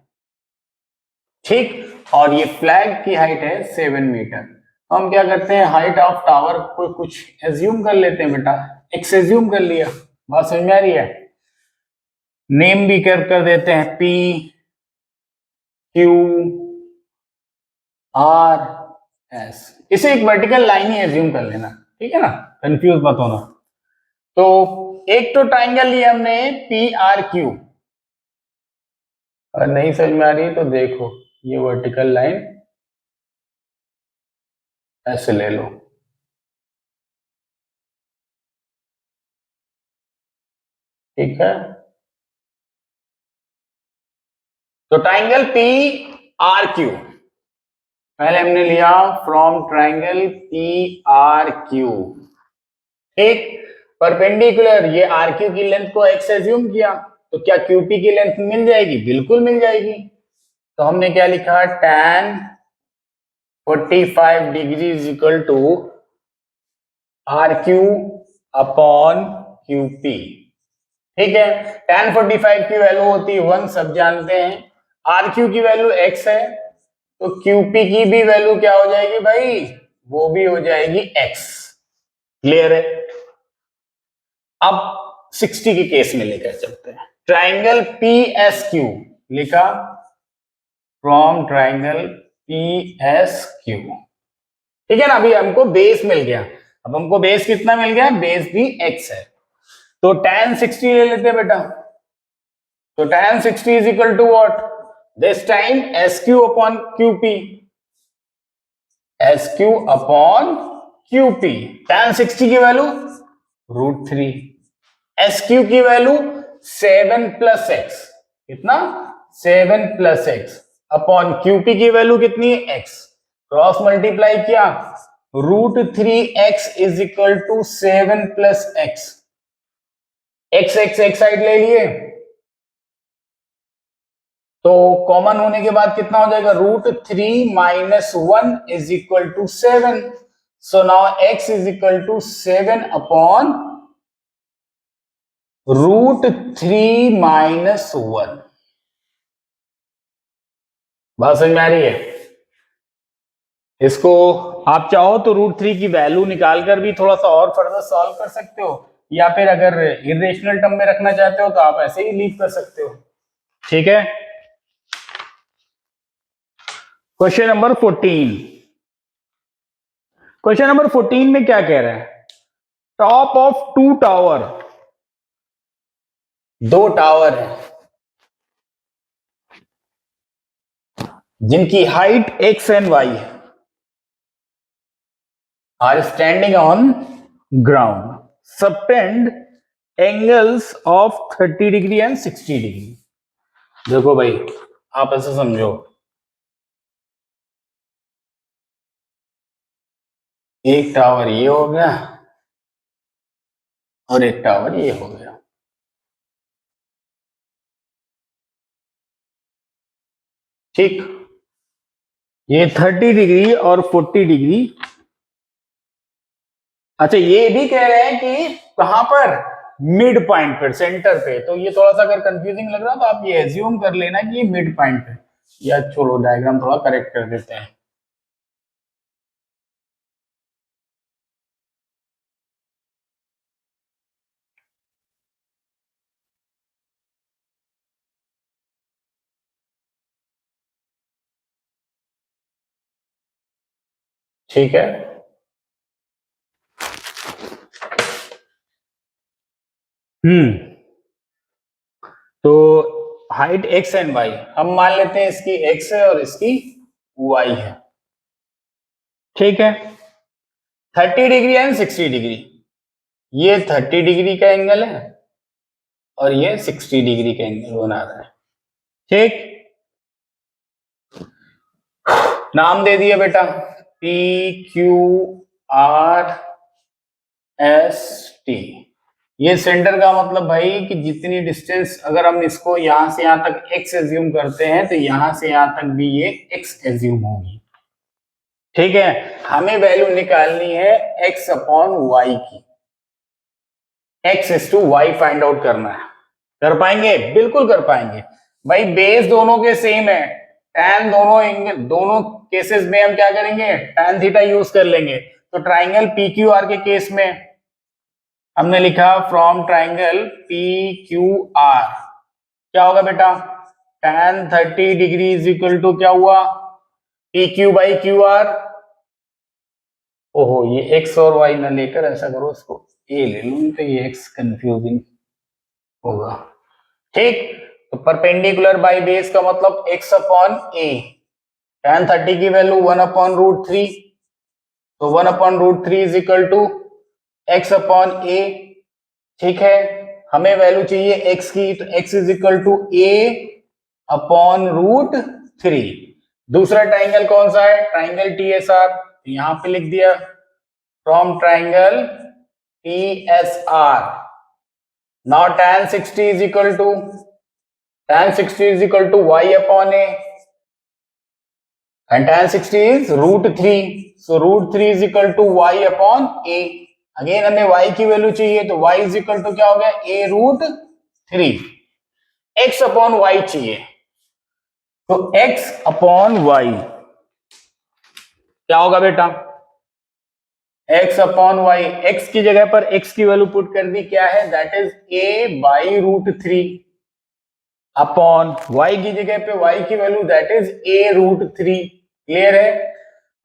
ठीक? और ये फ्लैग की हाइट है 7 मीटर। तो हम क्या करते हैं, हाइट ऑफ टावर को कुछ एज्यूम कर लेते हैं बेटा, एक्स एज्यूम कर लिया। बात समझ में आ रही है? नेम भी कर देते हैं, पी क्यू आर एस। इसे एक वर्टिकल लाइन ही एज्यूम कर लेना, ठीक है ना? कंफ्यूज मत होना। तो एक तो ट्राइंगल लिया हमने पी आर क्यू, अगर नहीं समझ में आ रही है तो देखो ये वर्टिकल लाइन ऐसे ले लो, ठीक है? तो ट्राइंगल पी आर क्यू पहले हमने लिया from triangle P R Q, ठीक? परपेंडिकुलर ये आर क्यू की लेंथ को एक्स एज्यूम किया, तो क्या क्यूपी की लेंथ मिल जाएगी? बिल्कुल मिल जाएगी। तो हमने क्या लिखा, tan 45 degree is equal to R Q upon Q P. ठीक है? tan 45 की वैल्यू होती है 1, सब जानते हैं। आर क्यू की वैल्यू x है, तो क्यूपी की भी वैल्यू क्या हो जाएगी भाई? वो भी हो जाएगी x। क्लियर है? अब 60 के केस में लेकर चलते हैं। ट्राइंगल पी एस क्यू लिखा, from triangle P S Q. ठीक है ना? अभी हमको बेस मिल गया। अब हमको बेस कितना मिल गया? बेस भी x है, तो tan 60 ले लेते हैं बेटा। तो tan 60 is equal to what? This time SQ upon QP, SQ upon QP। tan 60 की वैल्यू √3, SQ की वैल्यू 7 प्लस एक्स, कितना? 7 प्लस एक्स अपॉन QP की वैल्यू कितनी है? x। क्रॉस मल्टीप्लाई किया, √3x is equal to 7 plus x. X x एक side ले लिए, तो कॉमन होने के बाद कितना हो जाएगा? √3 minus 1 is equal to 7। So now x is equal to 7 upon √3 minus 1। बात समझ में आ रही है? इसको आप चाहो तो √3 की वैल्यू निकालकर भी थोड़ा सा और फर्दर सॉल्व कर सकते हो, या फिर अगर इरेशनल टर्म में रखना चाहते हो तो आप ऐसे ही लीव कर सकते हो। ठीक है? Question number 14। क्वेश्चन नंबर 14 में क्या कह रहा है? टॉप ऑफ 2 टावर दो टावर हैं जिनकी हाइट एक्स एंड वाई है, are standing on ground, subtend angles of 30 degree and 60 degree. देखो भाई, आप ऐसे समझो, एक टावर ये हो गया और एक टावर ये हो गया। ठीक, ये 30 डिग्री और 40 डिग्री। अच्छा, ये भी कह रहे हैं कि कहां पर, मिड पॉइंट पर, सेंटर पे। तो ये थोड़ा सा अगर कंफ्यूजिंग लग रहा तो आप ये एज्यूम कर लेना कि ये मिड पॉइंट पे, या छोड़ो डायग्राम थोड़ा करेक्ट कर देते हैं। ठीक है, तो हाइट एक्स एंड वाई हम मान लेते हैं, इसकी एक्स है और इसकी वाई है। ठीक है, 30 डिग्री एंड 60 डिग्री, ये 30 डिग्री का एंगल है और ये 60 डिग्री का एंगल बना रहा है। ठीक, नाम दे दिया बेटा, P Q R S T. ये सेंटर का मतलब भाई कि जितनी डिस्टेंस, अगर हम इसको यहां से यहां तक x एज्यूम करते हैं तो यहां से यहां तक भी ये x एज्यूम होगी। ठीक है, हमें वैल्यू निकालनी है x अपॉन वाई की, x is to y find out करना है। कर पाएंगे? बिल्कुल कर पाएंगे भाई, बेस दोनों के सेम है। tan दोनों केसेस में हम क्या करेंगे, tan थीटा यूज कर लेंगे। तो ट्राइंगल पी क्यू आर के केस में हमने लिखा from triangle P Q R, क्या होगा बेटा, tan 30 degree is equal to क्या हुआ, P Q by Q R. ओहो, ये एक्स और वाई ना लेकर ऐसा करो, इसको ए ले लूं तो ये एक्स कंफ्यूजिंग होगा। ठीक, तो परपेंडिकुलर बाई बेस का मतलब एक्स अपॉन ए, tan 30 की वैल्यू 1/√3, तो 1/√3 is equal to x upon a. ठीक है, हमें वैल्यू चाहिए x की, तो x is equal to a upon √3। दूसरा ट्राइंगल कौन सा है, ट्राइंगल टी एस आर, यहां पे लिख दिया from triangle T S R. Now tan 60 is equal to, tan 60 is equal to y upon a, and tan 60 is √3, so √3 is equal to y upon a। Again हमें y की value चाहिए, तो y is equal to क्या हो गया, a√3। x upon y चाहिए, तो x upon y क्या होगा बेटा, x अपॉन y, x की जगह पर x की वैल्यू पुट कर दी, क्या है, that is a by √3 upon y की जगह पे y की value that is a√3। Clear है?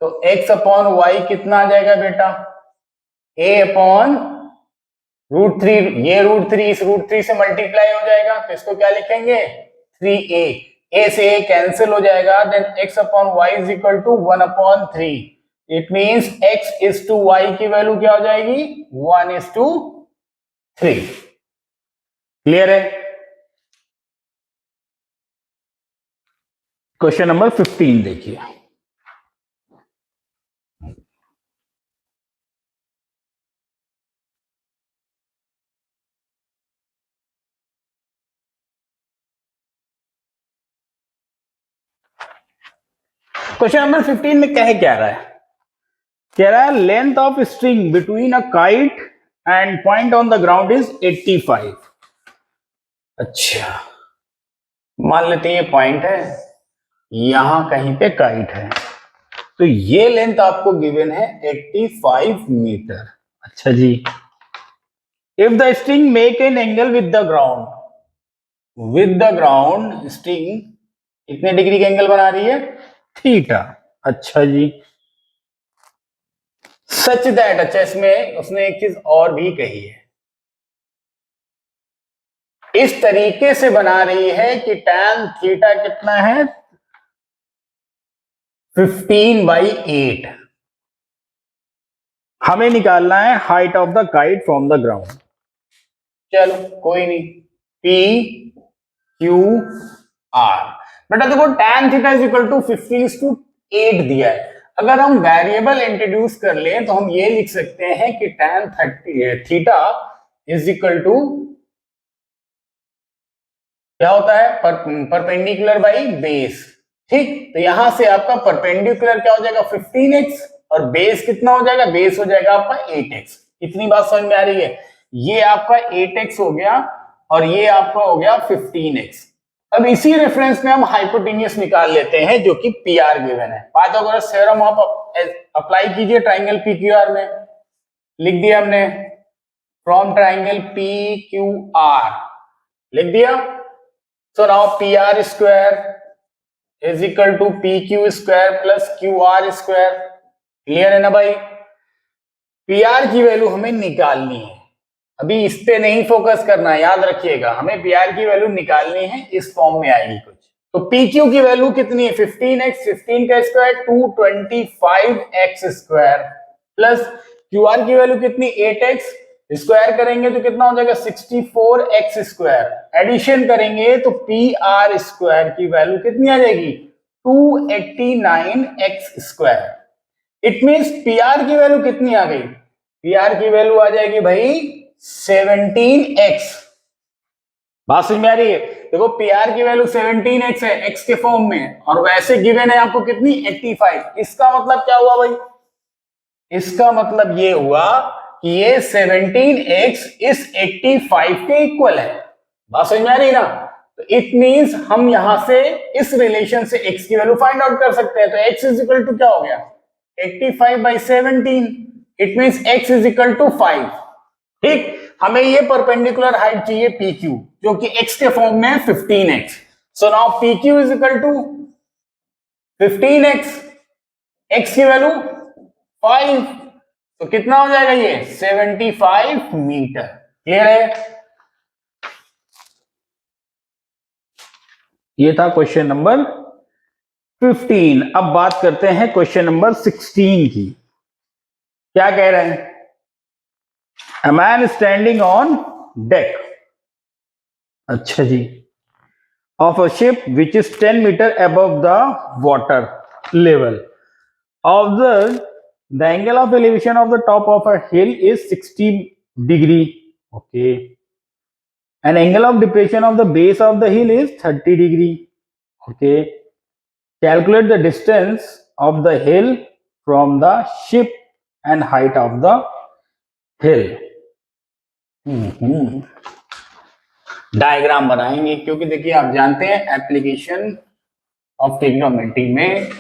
तो x अपॉन y कितना आ जाएगा बेटा, a अपॉन √3, ये √3 इस √3 से मल्टीप्लाई हो जाएगा, तो इसको क्या लिखेंगे, 3a, a से a कैंसिल हो जाएगा, then x upon y is equal to 1/3। It means x is to y की वैल्यू क्या हो जाएगी, 1:3। क्लियर है? क्वेश्चन नंबर 15 देखिए, क्वेश्चन नंबर 15 में क्या रहा है, कह रहा है length of string between a kite and point on the ground is 85। अच्छा, मान लेते हैं ये पॉइंट है, यहां कहीं पे काइट है, तो ये लेंथ आपको गिवन है 85 मीटर। अच्छा जी, if the string make an angle with the ground, with the ground string कितने डिग्री का एंगल बना रही है, थीटा। अच्छा जी, सच दैट, अच्छा इसमें उसने एक चीज और भी कही है, इस तरीके से बना रही है कि tan थीटा कितना है 15/8। हमें निकालना है height of the kite from the ground. चलो कोई नहीं, P Q R। बेटा देखो tan theta is equal to 15:8 दिया है। अगर हम वेरिएबल इंट्रोड्यूस कर लें तो हम ये लिख सकते हैं कि tan theta is equal to क्या होता है परपेंडिकुलर बाई बेस। ठीक, तो यहां से आपका परपेंडिकुलर क्या हो जाएगा 15x और बेस कितना हो जाएगा, बेस हो जाएगा आपका 8x। इतनी बात समझ में आ रही है। ये आपका 8x हो गया और ये आपका हो गया 15x। अब इसी रेफरेंस में हम हाइपोटेन्यूस निकाल लेते हैं जो कि पी आर गिवन है। पाइथागोरस थ्योरम आप अप्लाई कीजिए ट्राइंगल पी क्यू आर में। लिख दिया हमने from triangle P Q are, लिख दिया। So now PR square is equal to PQ square plus QR square। Clear है ना भाई। PR की वैल्यू हमें निकालनी है, अभी इस पे नहीं फोकस करना है, याद रखिएगा। हमें PR की वैल्यू निकालनी है, इस फॉर्म में आएगी कुछ। तो PQ की वैल्यू कितनी है 15x, 15 का square 225x square plus QR की वैल्यू कितनी 8x, स्क्वायर करेंगे तो कितना हो जाएगा 64x स्क्वायर। एडिशन करेंगे तो पी आर स्क्वायर की वैल्यू कितनी आ जाएगी 289x square. It means P R की वैल्यू कितनी आ गई, पी आर की वैल्यू आ जाएगी भाई 17x। बात समझ में आ रही है। देखो पी आर की वैल्यू 17x है x के फॉर्म में, और वैसे गिवन है आपको कितनी 85। इसका मतलब क्या हुआ भाई, इसका मतलब ये हुआ कि ये 17x इस 85 के इक्वल है। बात समझ में आ रही ना। तो इट मींस हम यहां से इस रिलेशन से x की वैल्यू फाइंड आउट कर सकते हैं। तो x इज इक्वल टू क्या हो गया 85/17। It means x is equal to 5। ठीक, हमें ये परपेंडिकुलर हाइट चाहिए PQ जो कि x के फॉर्म में है 15x। So now PQ is equal to 15x, x की वैल्यू 5, तो कितना हो जाएगा ये 75 मीटर। क्लियर है। ये था क्वेश्चन नंबर 15। अब बात करते हैं क्वेश्चन नंबर 16 की। क्या कह रहे हैं, a man standing on deck, अच्छा जी, of a ship which is 10 metre above the water level. Observe the angle of elevation of the top of a hill is 60 degree. Okay. And angle of depression of the base of the hill is 30 degree. Okay. Calculate the distance of the hill from the ship and height of the hill. Diagram बनाएंगे क्योंकि देखिए आप जानते हैं application of trigonometry में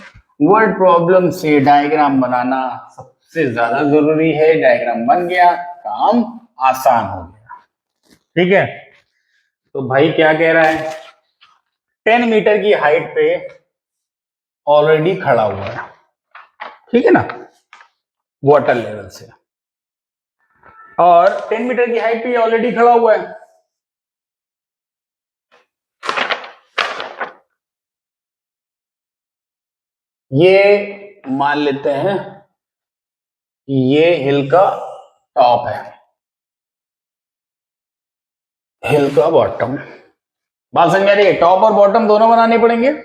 word problem से diagram बनाना सबसे ज्यादा जरूरी है। डायग्राम बन गया, काम आसान हो गया। ठीक है, तो भाई क्या कह रहा है, 10 मीटर की हाइट पे ऑलरेडी खड़ा हुआ है, ठीक है ना, वाटर लेवल से, और 10 मीटर की हाइट पे ऑलरेडी खड़ा हुआ है। ये मान लेते हैं ये हिल का टॉप है, हिल का बॉटम। बात समझ में आ रही है, टॉप और बॉटम दोनों बनाने पड़ेंगे।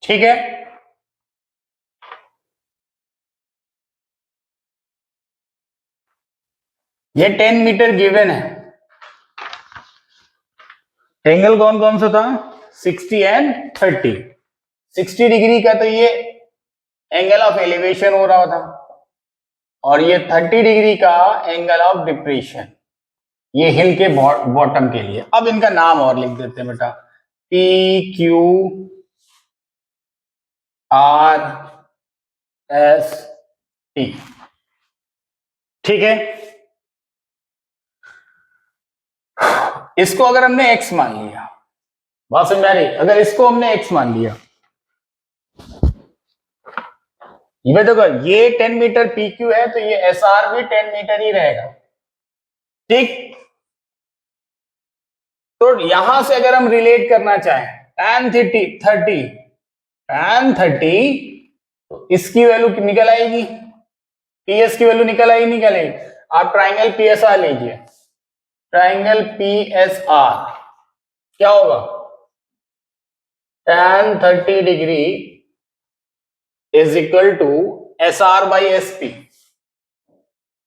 ठीक है, ये 10 मीटर गिवन है। एंगल कौन कौन सा था 60 एंड 30। 60 डिग्री का तो ये एंगल ऑफ एलिवेशन हो रहा था, और ये 30 डिग्री का एंगल ऑफ डिप्रेशन, ये हिल के बॉटम के लिए। अब इनका नाम और लिख देते हैं बेटा, P Q R S T. ठीक है, इसको अगर हमने x मान लिया, बात समझ आ रही, अगर इसको हमने x मान लिया, ये देखो ये 10 मीटर PQ है तो ये SR भी 10 मीटर ही रहेगा, ठीक। तो यहां से अगर हम रिलेट करना चाहें tan 30 तो इसकी वैल्यू निकल आएगी, PS की वैल्यू निकल आएगी, निकल आएगी। आप ट्राइंगल PSR लीजिए, ट्राइंगल PSR क्या होगा, tan 30 degree is equal to SR by SP,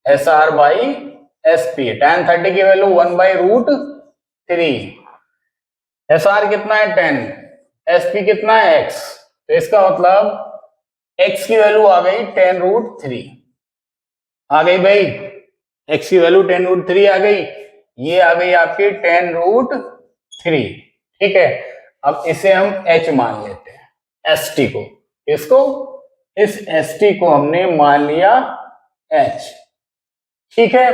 SR by SP, tan 30 की वैल्यू 1/√3, SR कितना है 10, SP कितना है x, तो इसका मतलब x की वैल्यू आ गई 10√3, आ गई भाई, x की वैल्यू 10√3 आ गई, ये आ गई आपकी 10√3, ठीक है। अब इसे हम h मान लेते हैं, st को, इसको, इस st को हमने मान लिया h, ठीक है।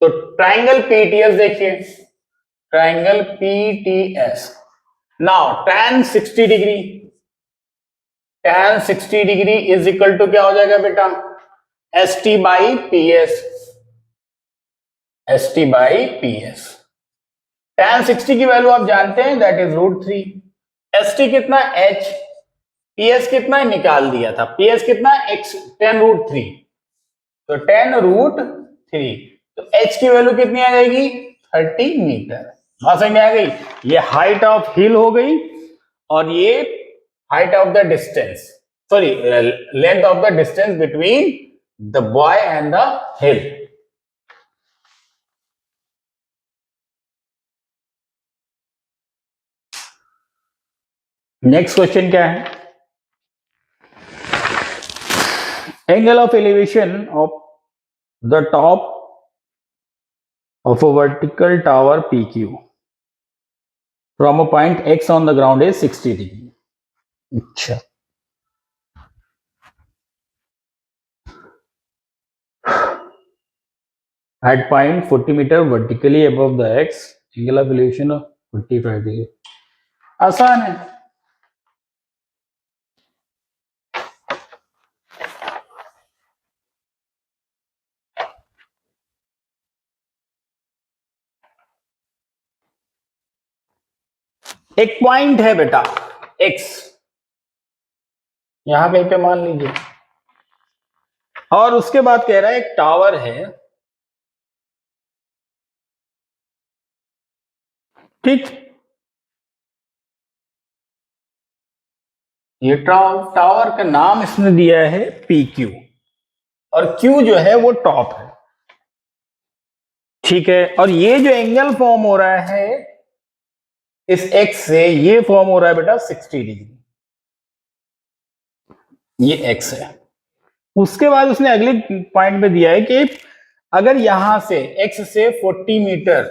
तो ट्राइंगल PTS देखिए, triangle PTS, now tan 60 degree, tan 60 degree is equal to क्या हो जाएगा बेटा, ST by PS, ST by PS। tan 60 की वैल्यू आप जानते हैं, दैट इज √3, ST कितना h, PS कितना निकाल दिया था, PS कितना x, 10√3, तो 10√3, तो h की वैल्यू कितनी आ जाएगी, 30 मीटर। बात समझ में आ गई, ये हाइट ऑफ हिल हो गई और ये height of the distance, sorry length of the distance between the boy and the hill. Next question क्या है, angle of elevation of the top of a vertical tower PQ from a point X on the ground is 60 degree. अच्छा, at point 40 meter vertically above the X, angle of elevation of 45 degree। आसान है, एक point है बेटा X, यहां कहीं पे मान लीजिए, और उसके बाद कह रहा है एक टावर है, ठीक। ये टावर का नाम इसने दिया है PQ, और Q जो है वो टॉप है, ठीक है। और ये जो एंगल फॉर्म हो रहा है इस X से, ये फॉर्म हो रहा है बेटा 60 डिग्री, ये X है। उसके बाद उसने अगले पॉइंट में दिया है कि अगर यहां से X से 40 मीटर,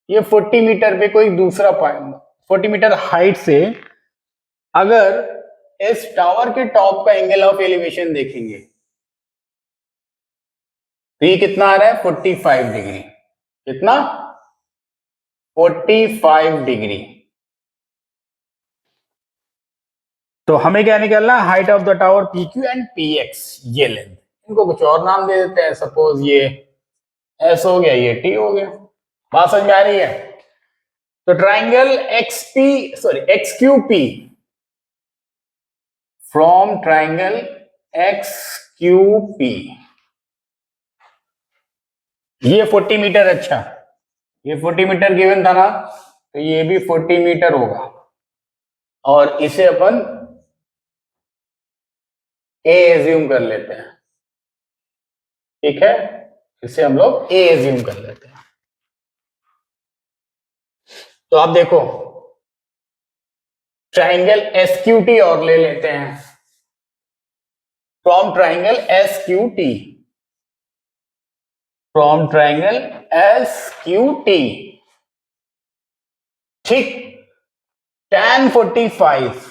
ये 40 मीटर पे कोई दूसरा पॉइंट, 40 मीटर हाइट से अगर इस टावर के टॉप का एंगल ऑफ एलिवेशन देखेंगे तो ये कितना आ रहा है, 45 डिग्री, कितना, 45 डिग्री। तो हमें क्या निकालना है, height of the tower PQ and PX, ये लेंथ, इनको कुछ और नाम दे देते हैं, सपोज ये S हो गया, ये T हो गया। बात समझ में आ रही है। तो triangle XQP, from triangle XQP, ये 40 मीटर, अच्छा ये 40 मीटर गिवन था ना, तो ये भी 40 मीटर होगा, और इसे अपन A एज्यूम कर लेते हैं, ठीक है, इसे हम लोग A एज्यूम कर लेते हैं। तो आप देखो ट्राइंगल SQT और ले लेते हैं, from triangle SQT, from triangle SQT, ठीक, tan 45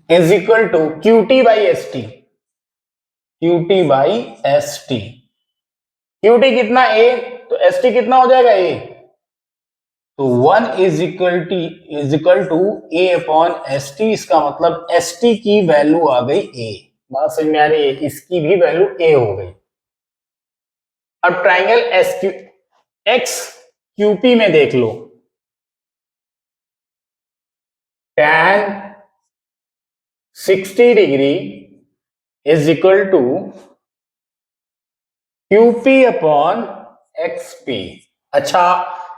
is equal to QT by ST, Q T by S T. Q T कितना ए, तो एस टी कितना हो जाएगा ए, तो 1 to a upon S T. इसका मतलब एस टी की वैल्यू आ गई ए। बात समझ में आ रही है, इसकी भी वैल्यू ए हो गई। अब triangle S Q X QP में देख लो, tan 60 degree is equal to QP upon XP. अच्छा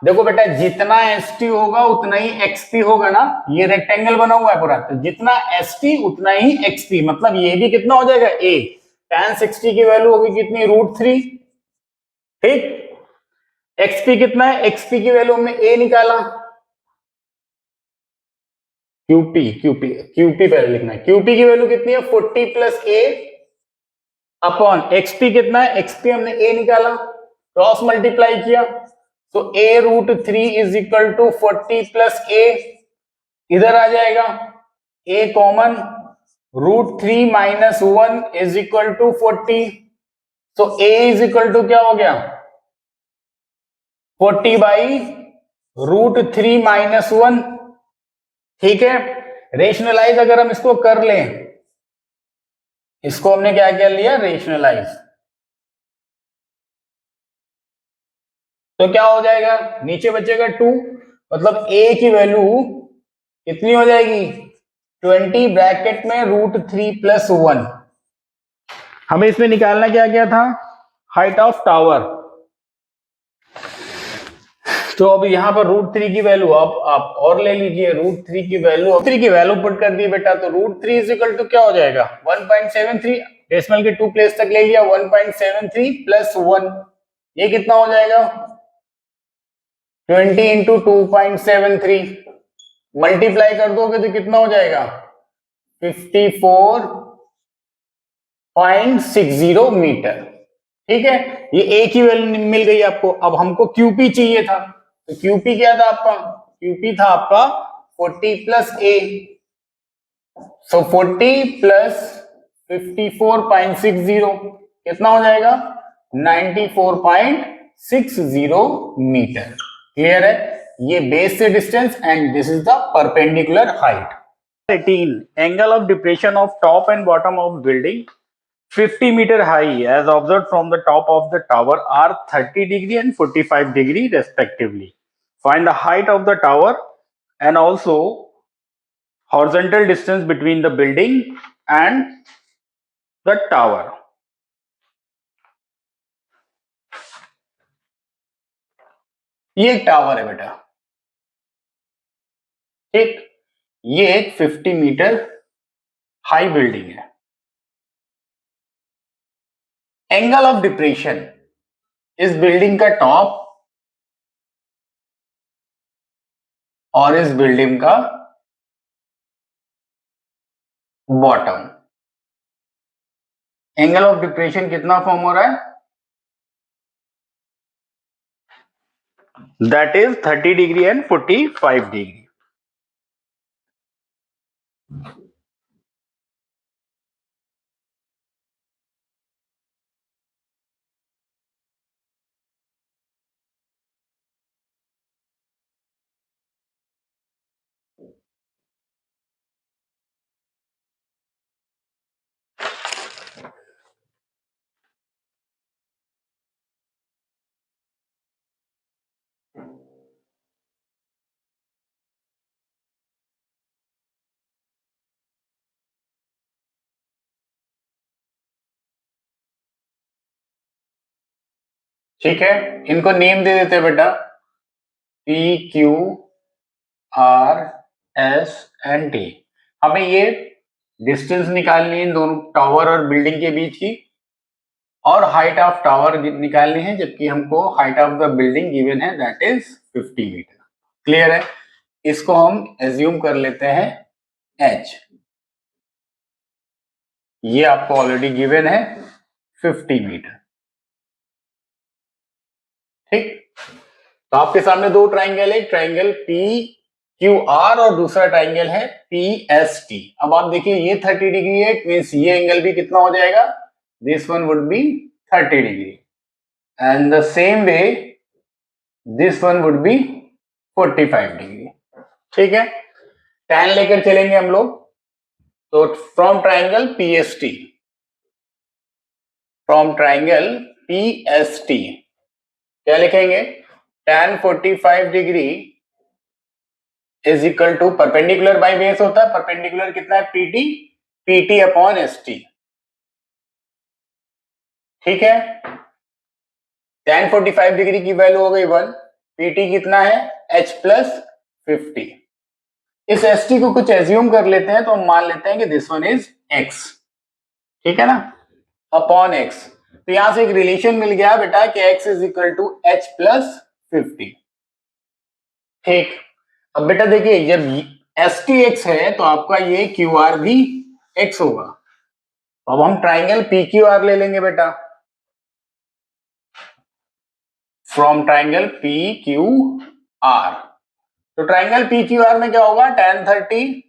देखो बेटा, जितना एस टी होगा उतना ही एक्सपी होगा ना, ये रेक्टेंगल बना हुआ है पूरा, तो जितना एस टी उतना ही एक्सपी, मतलब ये भी कितना हो जाएगा ए। tan 60 की वैल्यू होगी कितनी, √3। ठीक, एक्सपी कितना है, एक्सपी की वैल्यू हमने ए निकाला, क्यूपी क्यूपी क्यूपी पहले लिखना है, क्यूपी की वैल्यू कितनी है 40 प्लस ए अपॉन एक्सपी कितना है, एक्सपी हमने ए निकाला, क्रॉस मल्टीप्लाई किया, तो a√3 is equal to 40 plus a, इधर आ जाएगा a common, √3 minus 1 is equal to 40, तो a इज इक्वल टू क्या हो गया 40 बाई √3 माइनस 1। ठीक है, रेशनलाइज अगर हम इसको कर लें, इसको हमने क्या क्या लिया, रेशनलाइज, तो क्या हो जाएगा, नीचे बचेगा 2, मतलब a की वैल्यू कितनी हो जाएगी 20 ब्रैकेट में √3 प्लस 1। हमें इसमें निकालना क्या क्या था, हाइट ऑफ टावर। तो अब यहां पर √3 की वैल्यू आप और ले लीजिए, √3 की वैल्यू पुट कर दी बेटा, तो √3 इज इक्वल टू क्या हो जाएगा 1.73, डेसिमल के 2 प्लेस तक ले लिया, 1.73 प्लस 1, ये कितना हो जाएगा 20 इंटू 2.73, मल्टीप्लाई कर दोगे तो कितना हो जाएगा 54.60 मीटर। ठीक है, ये ए की वैल्यू मिल गई आपको। अब हमको क्यूपी चाहिए था, तो क्यूपी क्या था आपका, क्यूपी था आपका 40 प्लस ए, सो 40 प्लस 54.60 कितना हो जाएगा 94.60 मीटर। क्लियर है, ये बेस से distance and this is the perpendicular height. 18 angle of depression of top and bottom of building 50 meter high as observed from the top of the tower are 30 degree and 45 degree respectively. Find the height of the tower and also horizontal distance between the building and the tower. ये एक tower है बेटा, ठीक, ये एक 50 metre high building है। Angle of depression इस building का टॉप और इस बिल्डिंग का बॉटम, एंगल ऑफ डिप्रेशन कितना फॉर्म हो रहा है, that is 30 degree and 45 degree. ठीक है, इनको नेम दे देते हैं बेटा, P Q R S and T। हमें ये डिस्टेंस निकालनी है इन दोनों टावर और बिल्डिंग के बीच की, और हाइट ऑफ टावर निकालनी है, जबकि हमको height of the building given है दैट इज 50 मीटर। क्लियर है, इसको हम एज्यूम कर लेते हैं H, ये आपको ऑलरेडी गिवन है 50 मीटर। ठीक, तो आपके सामने दो ट्राइंगल है, ट्राइंगल पी क्यू आर और दूसरा ट्राइंगल है पी एस टी। अब आप देखिए ये 30 डिग्री है, मीन्स ये एंगल भी कितना हो जाएगा this one would be 30 degree, and the same way this one would be 45 degree. ठीक है, tan लेकर चलेंगे हम लोग. तो from triangle PST, from triangle PST क्या लिखेंगे? tan 45 degree is equal to, perpendicular by base होता है, परपेंडिकुलर कितना है? PT upon ST. ठीक है, tan 45 डिग्री की वैल्यू हो गई 1, PT कितना है? H plus 50. इस ST को कुछ एज्यूम कर लेते हैं, तो हम मान लेते हैं कि दिस वन इज X. ठीक है ना, अपॉन X. तो यहां से एक रिलेशन मिल गया बेटा कि X is equal to H plus 50. ठीक, अब बेटा देखिए, जब ST X है तो आपका ये QR भी X होगा. अब हम ट्राइंगल PQR ले लेंगे बेटा, फ्रॉम ट्राइंगल PQR. तो ट्राइंगल PQR में क्या होगा? tan 30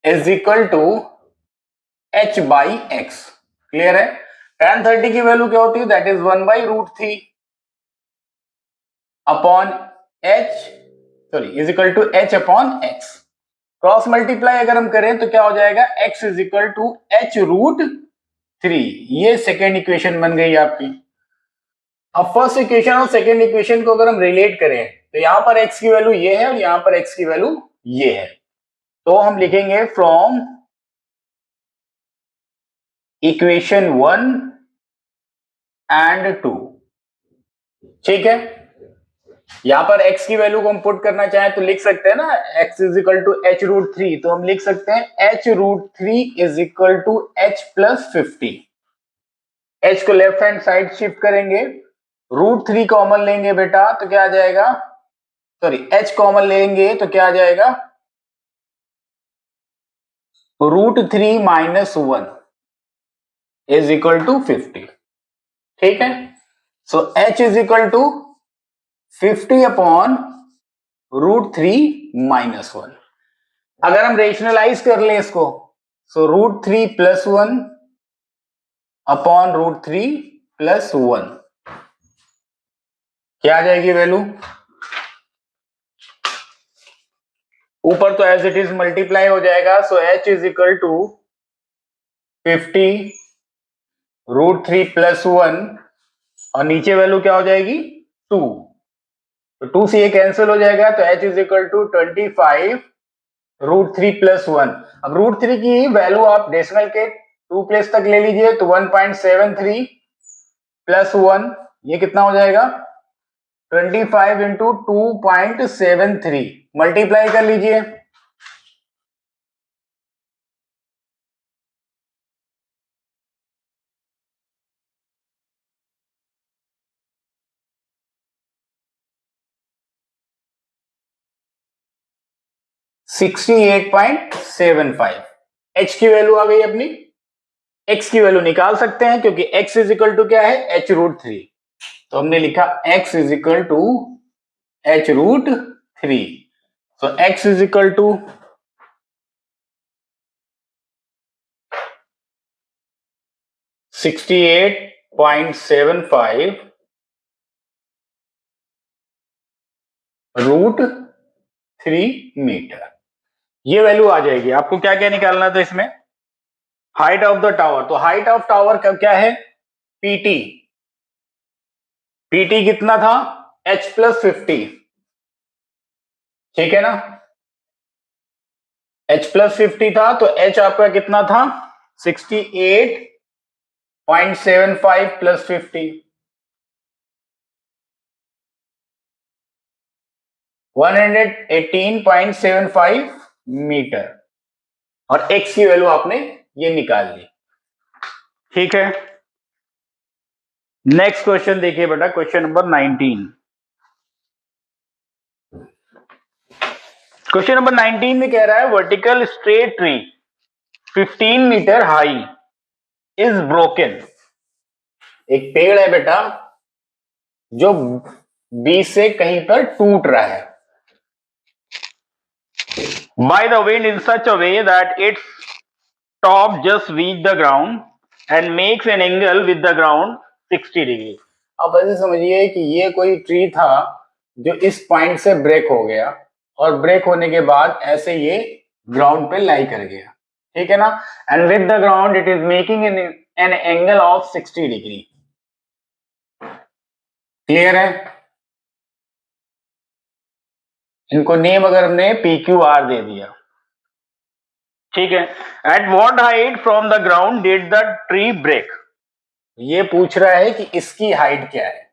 is equal to H by X. Clear है? tan 30 की वैल्यू क्या होती है? That is 1 by root 3 upon H, sorry, is equal to H upon X. Cross multiply अगर हम करें तो क्या हो जाएगा? X is equal to H root 3. ये सेकेंड इक्वेशन बन गई आपकी. अब फर्स्ट इक्वेशन और सेकेंड इक्वेशन को अगर हम रिलेट करें तो यहां पर X की वैल्यू ये है और यहां पर X की वैल्यू ये है. तो हम लिखेंगे फ्रॉम इक्वेशन 1 एंड 2. ठीक है, यहां पर X की वैल्यू को हम पुट करना चाहें तो लिख सकते हैं ना, X is equal to H root 3. तो हम लिख सकते हैं H root 3 is equal to H plus 50. H को लेफ्ट हैंड साइड शिफ्ट करेंगे, रूट 3 कॉमन लेंगे बेटा तो क्या आ जाएगा? सॉरी, H कॉमन लेंगे तो क्या आ जाएगा? Root 3 minus 1 is equal to 50. ठीक है, so H is equal to 50 upon root 3 minus 1. अगर हम रेशनलाइज कर लें इसको, so root 3 plus 1 upon root 3 plus 1 क्या आ जाएगी वैल्यू? ऊपर तो एज इट इज मल्टीप्लाई हो जाएगा. So H is equal to 50 root 3 plus 1 और नीचे वैल्यू क्या हो जाएगी? 2. तो 2 से ये कैंसिल हो जाएगा, तो H is equal to 25 root 3 plus 1. अब रूट 3 की वैल्यू आप डेसिमल के 2 प्लेस तक ले लीजिए, तो 1.73 प्लस 1 ये कितना हो जाएगा? 25 इंटू 2.73. मल्टीप्लाई कर लीजिए, $68.75. H की वैल्यू आ गई अपनी. X की वैल्यू निकाल सकते हैं क्योंकि X इज इक्वल टू क्या है? H root 3. तो हमने लिखा X is equal to H root 3. So X is equal to 68.75 root 3 metre. ये वैल्यू आ जाएगी. आपको क्या क्या निकालना था इसमें? Height of the tower. तो हाइट ऑफ टावर का क्या है? PT. PT कितना था? H plus 50. ठीक है ना, H प्लस 50 था तो H आपका कितना था? 68.75 प्लस 50, 118.75 मीटर. और X की वैल्यू आपने ये निकाल ली. ठीक है, नेक्स्ट क्वेश्चन देखिए बेटा, क्वेश्चन नंबर 19. क्वेश्चन नंबर 19 में कह रहा है vertical straight tree 15 metre high is broken. एक पेड़ है बेटा जो बीच से कहीं पर टूट रहा है. By the wind in such a way that it's top just reach the ground and makes an angle with the ground 60 degree. अब ऐसे समझिए कि ये कोई ट्री था जो इस पॉइंट से ब्रेक हो गया और ब्रेक होने के बाद ऐसे ये ग्राउंड पे लाई कर गया, ठीक है ना, and with the ground it is making an angle of 60 degree. Clear है? इनको नेम अगर हमने PQR दे दिया, ठीक है। At what height from the ground did the tree break? ये पूछ रहा है कि इसकी हाइट क्या है।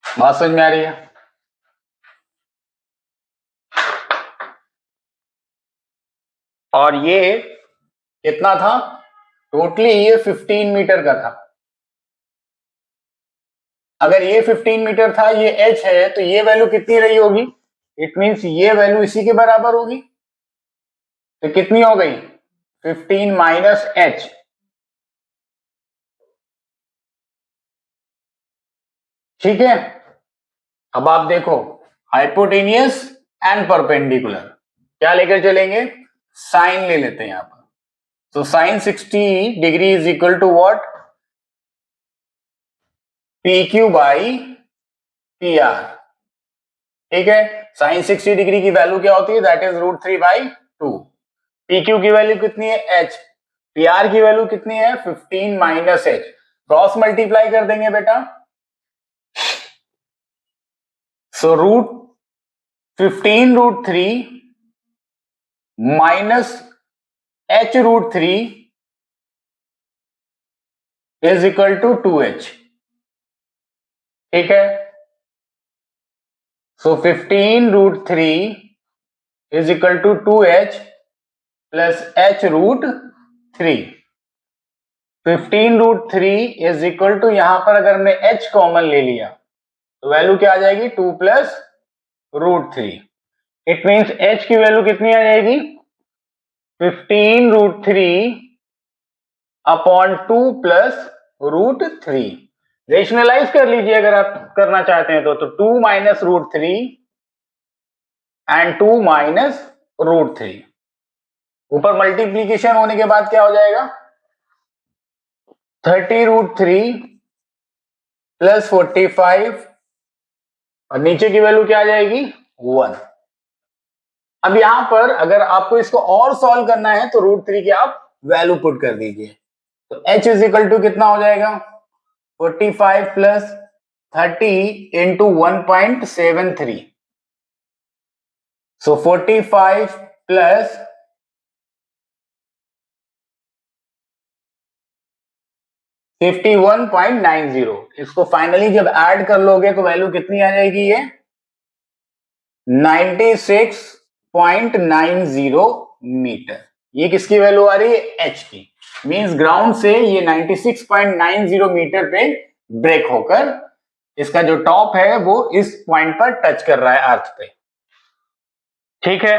बात समझ में आ रही है? और ये कितना था? टोटली ये 15 मीटर का था। अगर ये 15 मीटर था, ये h है, तो ये वैल्यू कितनी रही होगी? इट मींस ये वैल्यू इसी के बराबर होगी। तो कितनी हो गई? 15 माइनस h। ठीक है, अब आप देखो हाइपोटेनियस एंड परपेंडिकुलर क्या लेकर चलेंगे? साइन ले लेते हैं यहां पर। तो sine 60 degree is equal to what? PQ by PR। ठीक है, साइन 60 डिग्री की वैल्यू क्या होती है? That is √3/2। PQ की वैल्यू कितनी है? h। PR की वैल्यू कितनी है? 15 माइनस h। क्रॉस मल्टीप्लाई कर देंगे बेटा। So √15 √3 minus h √3 is equal to 2h। ठीक है, so 15 √3 is equal to 2h plus h √3। 15 √3 is equal to, यहां पर अगर हमने h कॉमन ले लिया तो वैल्यू क्या आ जाएगी? 2 प्लस √3। इट मींस h की वैल्यू कितनी आ जाएगी? 15 √3 अपॉन 2 प्लस √3। रेशनलाइज कर लीजिए अगर आप करना चाहते हैं तो 2 माइनस √3 एंड 2 माइनस √3। ऊपर मल्टीप्लीकेशन होने के बाद क्या हो जाएगा? 30 √3 प्लस 45 और नीचे की वैल्यू क्या आ जाएगी? 1। अब यहां पर अगर आपको इसको और सॉल्व करना है तो √3 की आप वैल्यू पुट कर दीजिए। तो h इज इक्वल टू कितना हो जाएगा? 45 प्लस 30 इंटू 1.73। सो 45 प्लस 51.90। इसको फाइनली जब ऐड कर लोगे तो वैल्यू कितनी आ जाएगी? ये 96.90 मीटर। ये किसकी वैल्यू आ रही है? h की। मींस ग्राउंड से ये 96.90 मीटर पे ब्रेक होकर इसका जो टॉप है वो इस पॉइंट पर टच कर रहा है अर्थ पे। ठीक है,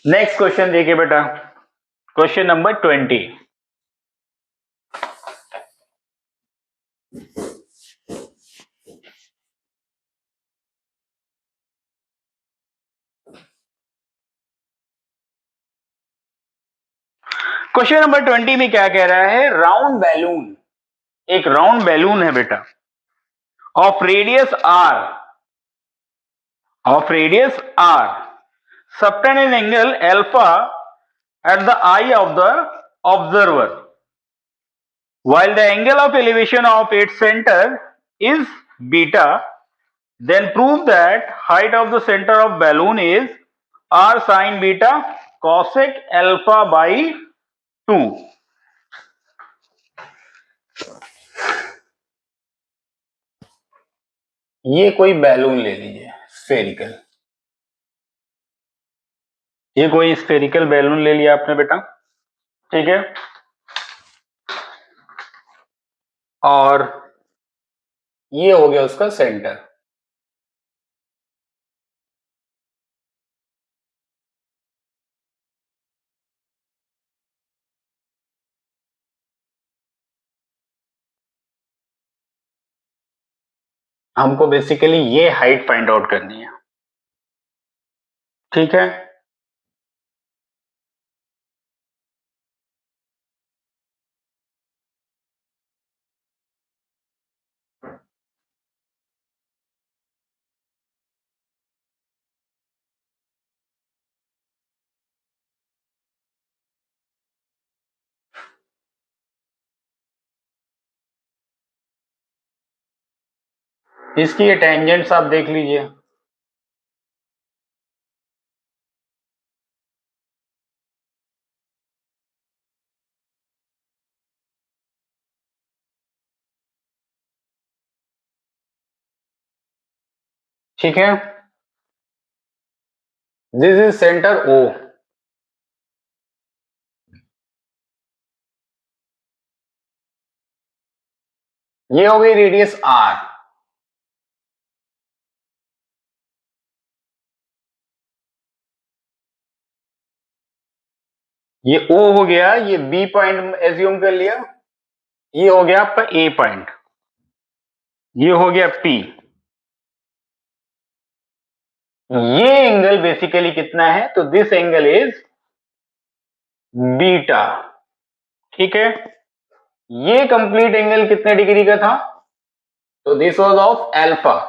नेक्स्ट क्वेश्चन देखिए बेटा, क्वेश्चन नंबर 20। क्वेश्चन नंबर 20 में क्या कह रहा है? राउंड बैलून, एक राउंड बैलून है बेटा, of radius r subtend an angle alpha at the eye of the observer while the angle of elevation of its center is beta, then prove that height of the center of balloon is r sin beta cosec alpha by 2। ये कोई balloon ले लीजिए spherical. ये कोई spherical balloon ले लिया आपने बेटा, ठीक है, और ये हो गया उसका सेंटर। हमको बेसिकली ये हाइट फाइंड आउट करनी है, ठीक है। इसकी ये टेंजेंट्स आप देख लीजिए, ठीक है। दिस इज सेंटर ओ, ये हो गई रेडियस आर, ये ओ हो गया, ये बी पॉइंट एज्यूम कर लिया, ये हो गया आपका ए पॉइंट, ये हो गया पी। ये एंगल बेसिकली कितना है, तो दिस एंगल इज बीटा, ठीक है। ये कंप्लीट एंगल कितने डिग्री का था, तो दिस वाज ऑफ अल्फा,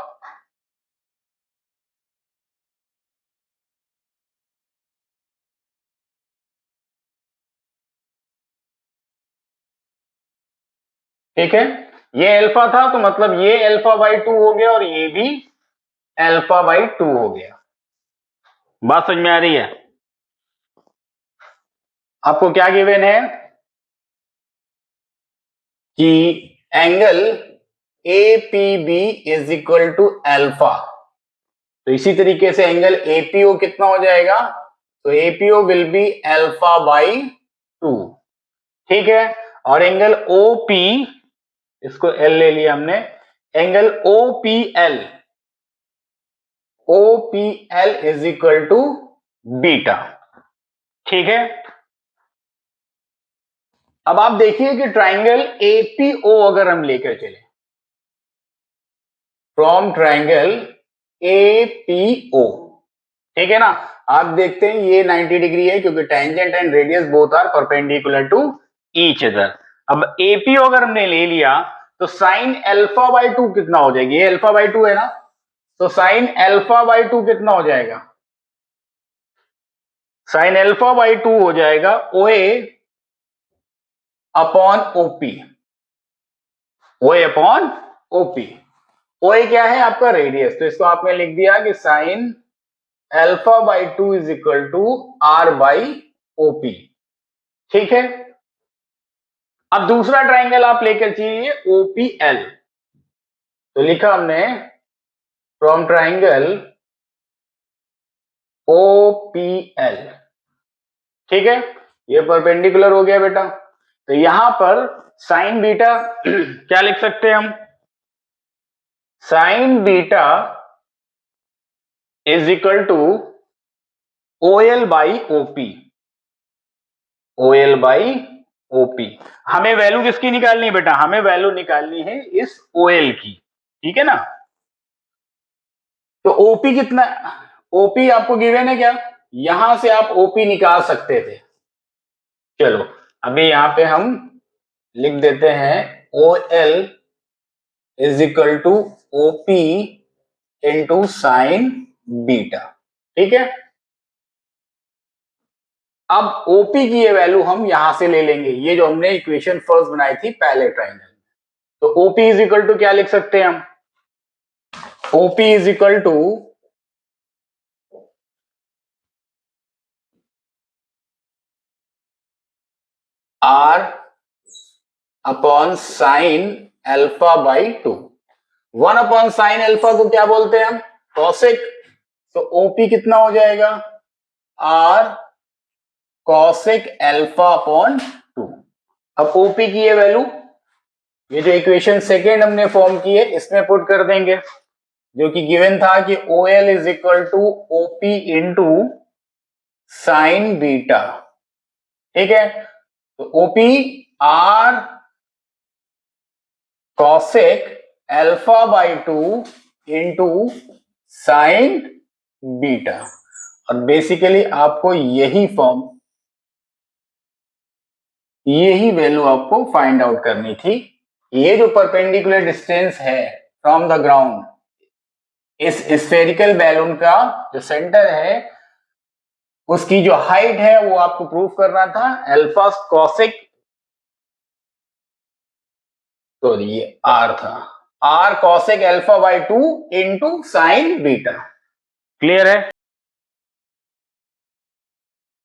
ठीक है। ये अल्फा था तो मतलब ये अल्फा बाई 2 हो गया और ये भी अल्फा बाई 2 हो गया। बात समझ में आ रही है? आपको क्या गिवन है कि angle A P B is equal to alpha, तो इसी तरीके से एंगल एपीओ कितना हो जाएगा, तो APO will be alpha by 2, ठीक है। और एंगल ओपी, इसको एल ले लिया हमने, angle OPL, OPL is equal to beta, ठीक है। अब आप देखिए कि ट्राइंगल एपीओ अगर हम लेकर चले, फ्रॉम ट्राइंगल एपीओ, ठीक है ना, आप देखते हैं ये 90 डिग्री है क्योंकि tangent and radius both are perpendicular to each other. अब एपीओ अगर हमने ले लिया तो साइन अल्फा बाई 2 कितना हो जाएगी, ये अल्फा बाई 2 है ना, तो साइन अल्फा बाई 2 कितना हो जाएगा, साइन अल्फा बाई 2 हो जाएगा ओए अपॉन ओपी, ओए अपॉन ओपी। ओए क्या है आपका रेडियस, तो इसको आपने लिख दिया कि sine alpha by 2 is equal to R by OP, ठीक है। अब दूसरा ट्राइंगल आप लेकर चलिए ओपीएल, तो लिखा हमने फ्रॉम ट्राइंगल ओपीएल, ठीक है। ये परपेंडिकुलर हो गया बेटा, तो यहां पर साइन बीटा क्या लिख सकते हैं हम, sine beta is equal to OL by OP, OL by OP. हमें वैल्यू किसकी निकालनी है बेटा, हमें वैल्यू निकालनी है इस ओएल की, ठीक है ना। तो ओपी कितना, ओपी आपको गिवन है क्या, यहां से आप ओपी निकाल सकते थे, चलो अभी यहां पे हम लिख देते हैं O L is equal to OP into sine beta, ठीक है। अब ओपी की ये वैल्यू हम यहां से ले लेंगे, ये जो हमने इक्वेशन फर्स्ट बनाई थी पहले ट्राइंगल, तो ओपी इज इक्वल टू क्या लिख सकते हैं हम, OP is equal to R upon sine alpha by 2, 1 upon sine alpha को क्या बोलते हैं हम, कॉसेक, तो ओपी कितना हो जाएगा, आर कॉसेक अल्फा अपॉन 2। अब ओपी की ये वैल्यू, ये जो इक्वेशन सेकेंड हमने फॉर्म की है इसमें पुट कर देंगे, जो कि गिवन था कि O L is equal to OP into sine beta, ठीक है। तो OP R cosec alpha by 2 into sine beta. और बेसिकली आपको यही फॉर्म, यही वैल्यू आपको फाइंड आउट करनी थी। ये जो परपेंडिकुलर डिस्टेंस है फ्रॉम द ग्राउंड, इस स्फेरिकल बैलून का जो सेंटर है उसकी जो हाइट है वो आपको प्रूव करना था। अल्फा कॉसेक, सॉरी ये आर था, R cosec alpha by 2 into sine beta. Clear है?